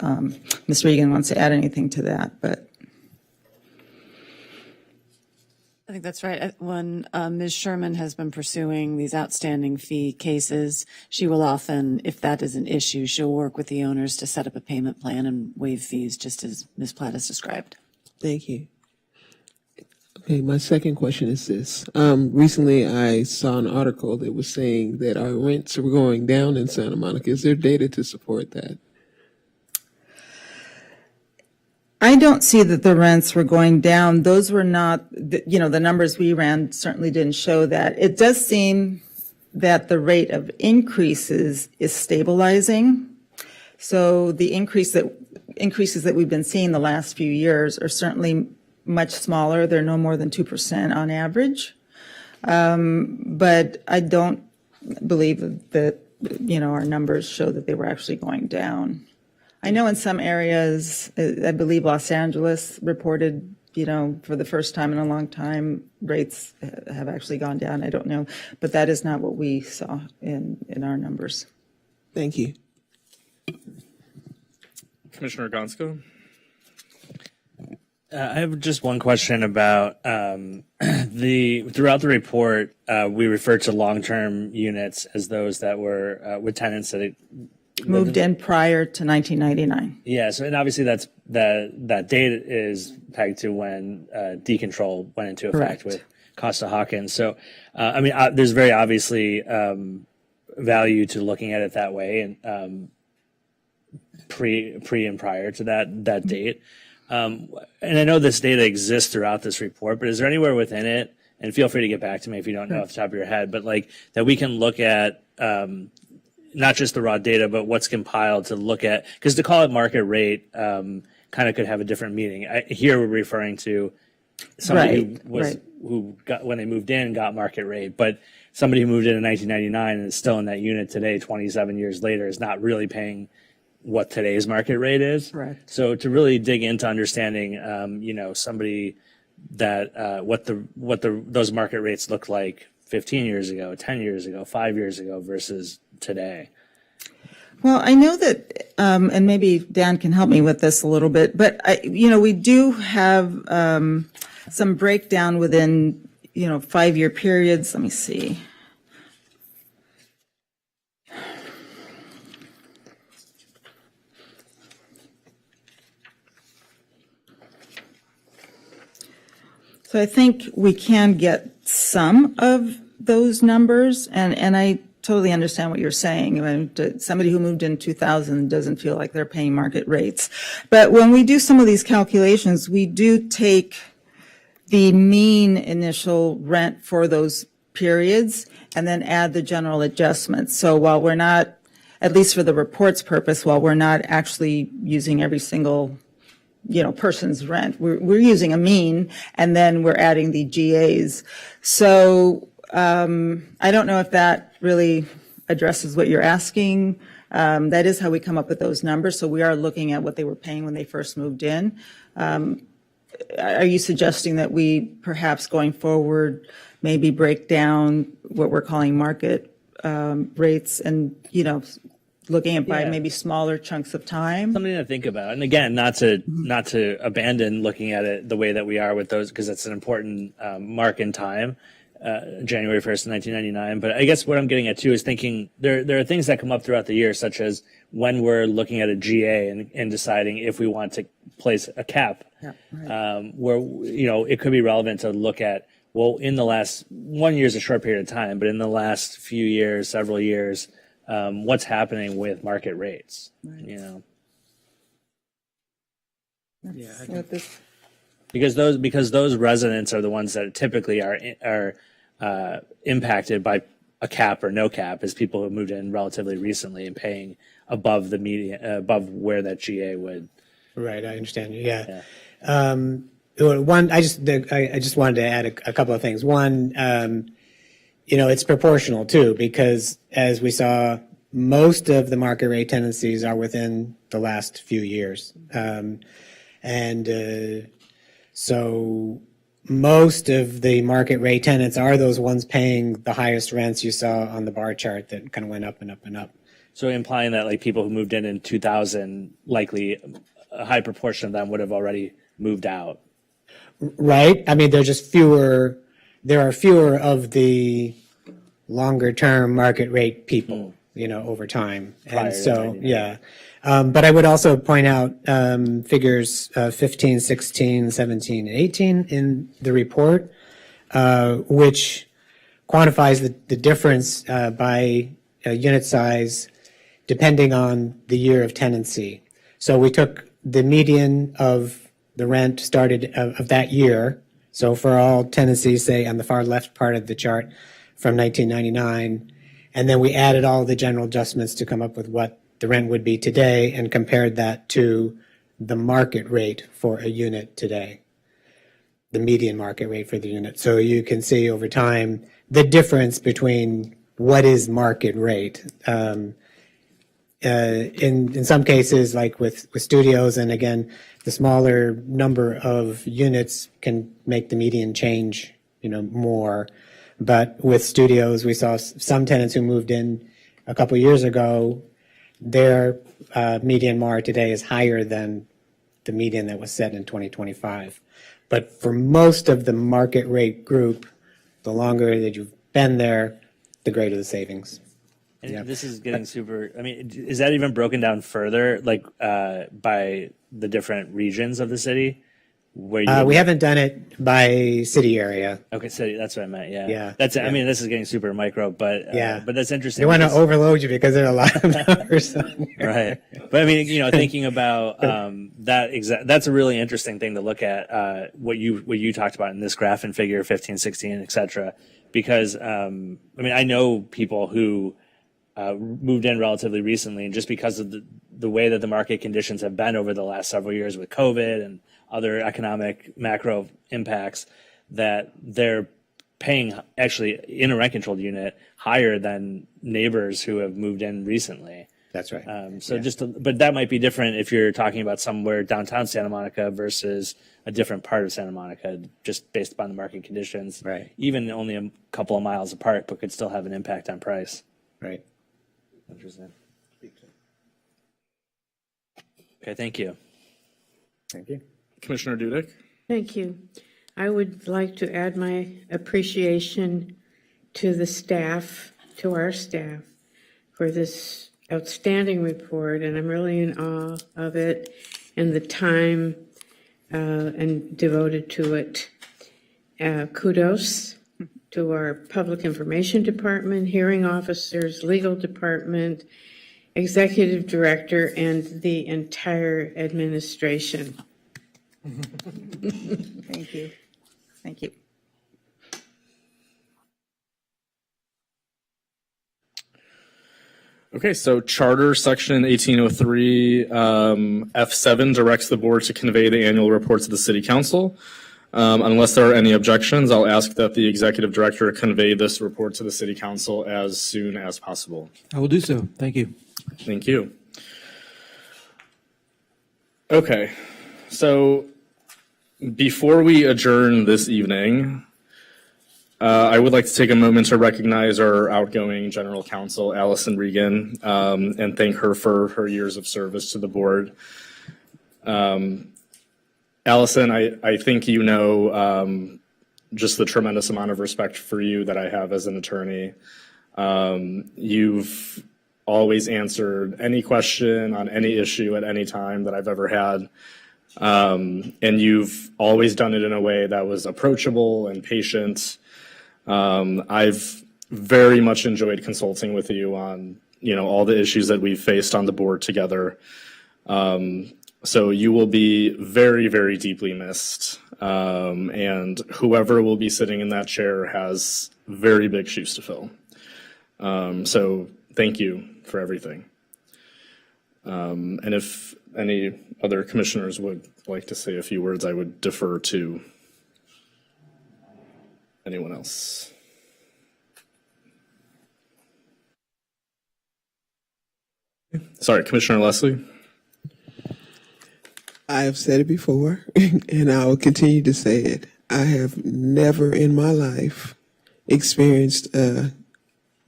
Ms. Regan wants to add anything to that, but. I think that's right. When Ms. Sherman has been pursuing these outstanding fee cases, she will often, if that is an issue, she'll work with the owners to set up a payment plan and waive fees, just as Ms. Platt has described. Thank you. Okay, my second question is this. Recently I saw an article that was saying that our rents were going down in Santa Monica. Is there data to support that? I don't see that the rents were going down. Those were not, the numbers we ran certainly didn't show that. It does seem that the rate of increases is stabilizing. So the increases that we've been seeing the last few years are certainly much smaller. They're no more than 2% on average. But I don't believe that, our numbers show that they were actually going down. I know in some areas, I believe Los Angeles reported, for the first time in a long time, rates have actually gone down. I don't know, but that is not what we saw in our numbers. Thank you. Commissioner Gonska? I have just one question about throughout the report, we refer to long-term units as those that were with tenants that Moved in prior to 1999. Yeah, so and obviously that date is pegged to when decontrol went into effect Correct. with Costa-Hawkins. So, there's very obviously value to looking at it that way, and pre and prior to that date. And I know this data exists throughout this report, but is there anywhere within it? And feel free to get back to me if you don't know off the top of your head, but like that we can look at. Not just the raw data, but what's compiled to look at, because to call it market rate kind of could have a different meaning. Here we're referring to somebody who got, when they moved in, got market rate, but somebody who moved in 1999 and is still in that unit today, 27 years later, is not really paying what today's market rate is. Correct. So to really dig into understanding, somebody that what those market rates look like 15 years ago, 10 years ago, 5 years ago versus today. Well, I know that, and maybe Dan can help me with this a little bit, but we do have some breakdown within 5-year periods. Let me see. So I think we can get some of those numbers, and I totally understand what you're saying. I mean, somebody who moved in 2000 doesn't feel like they're paying market rates. But when we do some of these calculations, we do take the mean initial rent for those periods and then add the general adjustments. So while we're not, at least for the report's purpose, while we're not actually using every single person's rent, we're using a mean, and then we're adding the GAs. So I don't know if that really addresses what you're asking. That is how we come up with those numbers. So we are looking at what they were paying when they first moved in. Are you suggesting that we perhaps going forward maybe break down what we're calling market rates and, looking at by maybe smaller chunks of time? Something to think about. And again, not to abandon looking at it the way that we are with those, because it's an important mark in time. January 1st, 1999. But I guess what I'm getting at too is thinking there are things that come up throughout the year, such as when we're looking at a GA and deciding if we want to place a cap, where, it could be relevant to look at, well, in the last 1 year is a short period of time, but in the last few years, several years, what's happening with market rates, Because those residents are the ones that typically are impacted by a cap or no cap, as people who moved in relatively recently and paying above the median, above where that GA would. Right, I understand. Yeah. One, I just wanted to add a couple of things. One, it's proportional too, because as we saw, most of the market rate tenancies are within the last few years, so most of the market rate tenants are those ones paying the highest rents you saw on the bar chart that kind of went up and up and up. So implying that like people who moved in 2000, likely a high proportion of them would have already moved out. Right? I mean, there are fewer of the longer term market rate people, over time. Prior And to so, 99. yeah. But I would also point out figures 15, 16, 17, and 18 in the report, which quantifies the difference by unit size depending on the year of tenancy. So we took the median of the rent started of that year. So for all tenancies, say on the far left part of the chart from 1999, and then we added all the general adjustments to come up with what the rent would be today and compared that to the market rate for a unit today, the median market rate for the unit. So you can see over time the difference between what is market rate. In some cases, like with studios, and again, the smaller number of units can make the median change, more. But with studios, we saw some tenants who moved in a couple years ago, their median MAR today is higher than the median that was set in 2025. But for most of the market rate group, the longer that you've been there, the greater the savings. And this is getting super, I mean, is that even broken down further, like by the different regions of the city? Where we haven't done it by city area. Okay, city, that's what I meant, yeah. Yeah. I mean, this is getting super micro, but but that's interesting. They want to because- overload you because there are a lot of numbers on here. Right. But I mean, thinking about that's a really interesting thing to look at, what you talked about in this graph and figure 15, 16, et cetera. Because, I mean, I know people who moved in relatively recently, and just because of the way that the market conditions have been over the last several years with COVID and other economic macro impacts, that they're paying actually in a rent controlled unit higher than neighbors who have moved in recently. That's right. But that might be different if you're talking about somewhere downtown Santa Monica versus a different part of Santa Monica, just based upon the market conditions. Right. Even only a couple of miles apart, but could still have an impact on price. Right. Interesting. Okay, thank you. Thank you. Commissioner Dudek? Thank you. I would like to add my appreciation to the staff, to our staff, for this outstanding report, and I'm really in awe of it and the time and devoted to it. Kudos to our Public Information Department, hearing officers, legal department, executive director, and the entire administration. Thank you. Thank you. Okay, so Charter Section 1803 F7 directs the board to convey the annual report to the City Council. Unless there are any objections, I'll ask that the Executive Director convey this report to the City Council as soon as possible. I will do so. Thank you. Thank you. Okay, so before we adjourn this evening, I would like to take a moment to recognize our outgoing General Counsel, Allison Regan, and thank her for her years of service to the board. Allison, I think just the tremendous amount of respect for you that I have as an attorney. You've always answered any question on any issue at any time that I've ever had. And you've always done it in a way that was approachable and patient. I've very much enjoyed consulting with you on, all the issues that we've faced on the board together. So you will be very, very deeply missed. And whoever will be sitting in that chair has very big shoes to fill. So thank you for everything. And if any other commissioners would like to say a few words, I would defer to anyone else. Sorry, Commissioner Leslie. I have said it before, and I will continue to say it. I have never in my life experienced a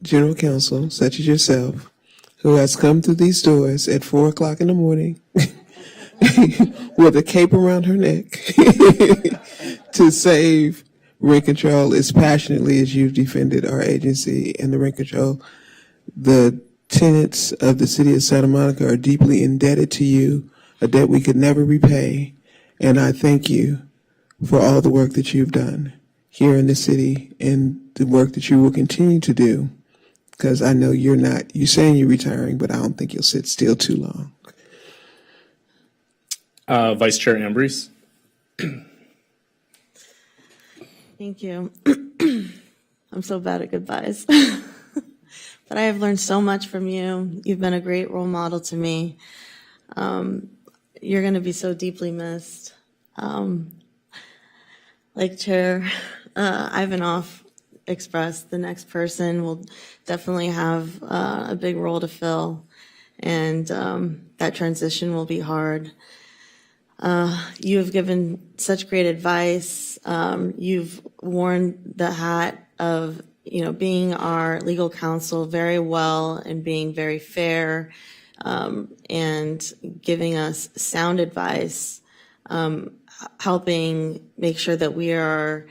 general counsel such as yourself who has come through these doors at 4 o'clock in the morning with a cape around her neck to save rent control as passionately as you've defended our agency and the rent control. The tenants of the city of Santa Monica are deeply indebted to you, a debt we could never repay. And I thank you for all the work that you've done here in the city and the work that you will continue to do. Because I know you're saying you're retiring, but I don't think you'll sit still too long. Vice Chair Ambrose. Thank you. I'm so bad at goodbyes. But I have learned so much from you. You've been a great role model to me. You're going to be so deeply missed. Like Chair Ivanoff expressed, the next person will definitely have a big role to fill, and that transition will be hard. You have given such great advice. You've worn the hat of being our legal counsel very well and being very fair, and giving us sound advice, helping make sure that we are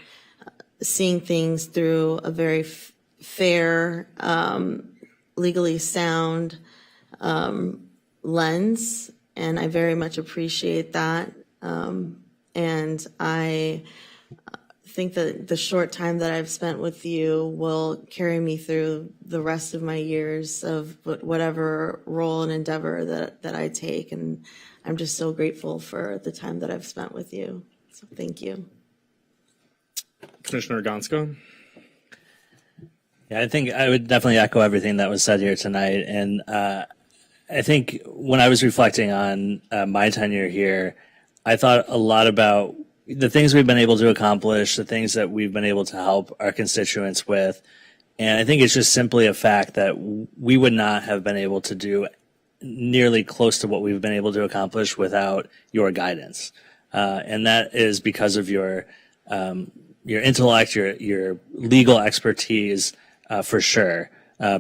seeing things through a very fair, legally sound lens. And I very much appreciate that. And I think that the short time that I've spent with you will carry me through the rest of my years of whatever role and endeavor that I take. And I'm just so grateful for the time that I've spent with you. So thank you. Commissioner Gonska. Yeah, I think I would definitely echo everything that was said here tonight. And I think when I was reflecting on my tenure here, I thought a lot about the things we've been able to accomplish, the things that we've been able to help our constituents with. And I think it's just simply a fact that we would not have been able to do nearly close to what we've been able to accomplish without your guidance. And that is because of your intellect, your legal expertise, for sure,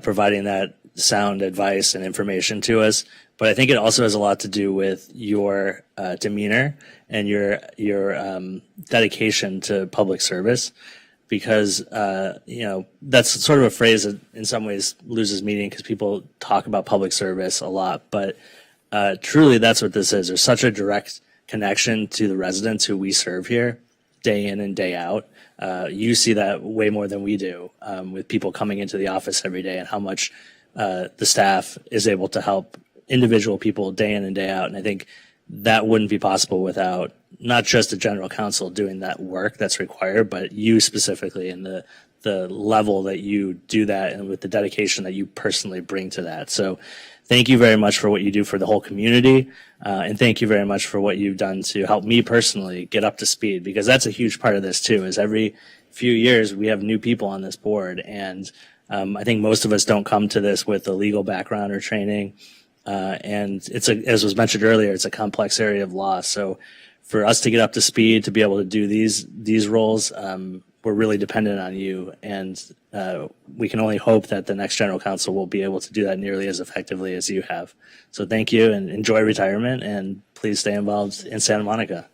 providing that sound advice and information to us. But I think it also has a lot to do with your demeanor and your dedication to public service, because that's sort of a phrase that in some ways loses meaning because people talk about public service a lot, but truly that's what this is. There's such a direct connection to the residents who we serve here day in and day out. You see that way more than we do with people coming into the office every day and how much the staff is able to help individual people day in and day out. And I think that wouldn't be possible without not just the general counsel doing that work that's required, but you specifically and the level that you do that and with the dedication that you personally bring to that. So thank you very much for what you do for the whole community. And thank you very much for what you've done to help me personally get up to speed, because that's a huge part of this too, is every few years we have new people on this board. And I think most of us don't come to this with a legal background or training. And as was mentioned earlier, it's a complex area of law. So for us to get up to speed, to be able to do these roles, we're really dependent on you. And we can only hope that the next general counsel will be able to do that nearly as effectively as you have. So thank you and enjoy retirement, and please stay involved in Santa Monica.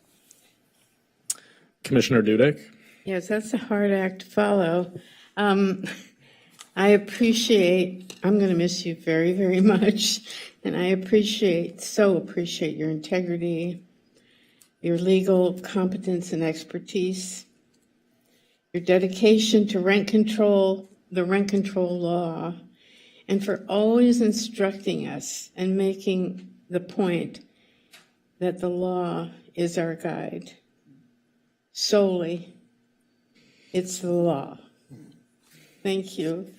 Commissioner Dudek. Yes, that's a hard act to follow. I appreciate, I'm going to miss you very, very much. And I so appreciate your integrity, your legal competence and expertise, your dedication to rent control, the rent control law, and for always instructing us and making the point that the law is our guide. Solely, it's the law. Thank you.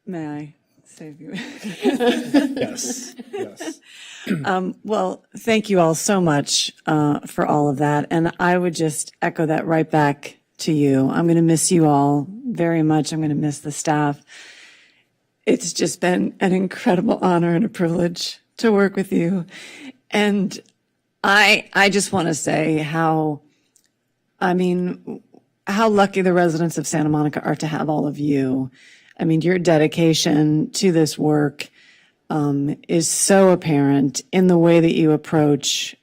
May I save you? Yes. Yes. Well, thank you all so much for all of that. And I would just echo that right back to you. I'm going to miss you all very much. I'm going to miss the staff. It's just been an incredible honor and a privilege to work with you. And I just want to say how lucky the residents of Santa Monica are to have all of you. I mean, your dedication to this work is so apparent in the way that you approach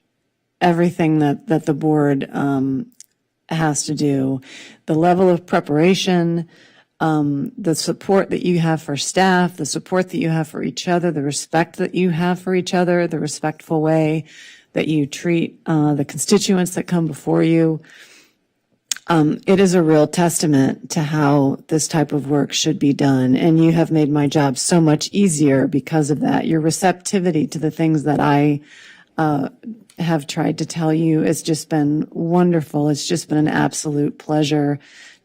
everything that the board has to do. The level of preparation, the support that you have for staff, the support that you have for each other, the respect that you have for each other, the respectful way that you treat the constituents that come before you. It is a real testament to how this type of work should be done. And you have made my job so much easier because of that. Your receptivity to the things that I have tried to tell you has just been wonderful. It's just been an absolute pleasure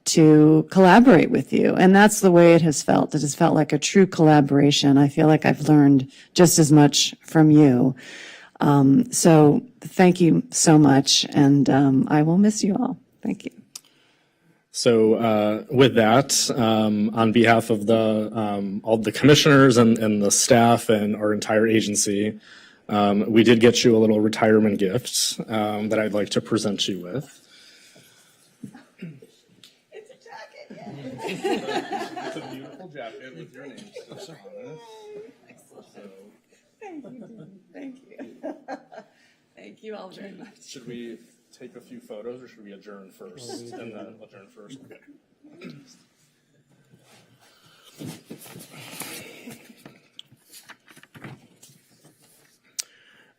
to collaborate with you. And that's the way it has felt. It has felt like a true collaboration. I feel like I've learned just as much from you. So thank you so much. And I will miss you all. Thank you. So with that, on behalf of all the commissioners and the staff and our entire agency, we did get you a little retirement gift that I'd like to present you with. It's a jacket. It's a beautiful jacket with your name still on it. Thank you. Thank you. Thank you all very much. Should we take a few photos or should we adjourn first? And then adjourn first. Okay.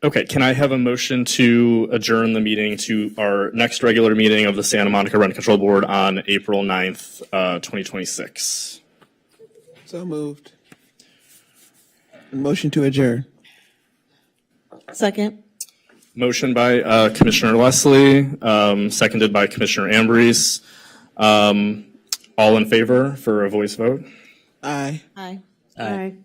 Okay, can I have a motion to adjourn the meeting to our next regular meeting of the Santa Monica Rent Control Board on April 9th, 2026? So moved. Motion to adjourn. Second. Motion by Commissioner Leslie, seconded by Commissioner Ambrose. All in favor for a voice vote? Aye. Aye. Aye.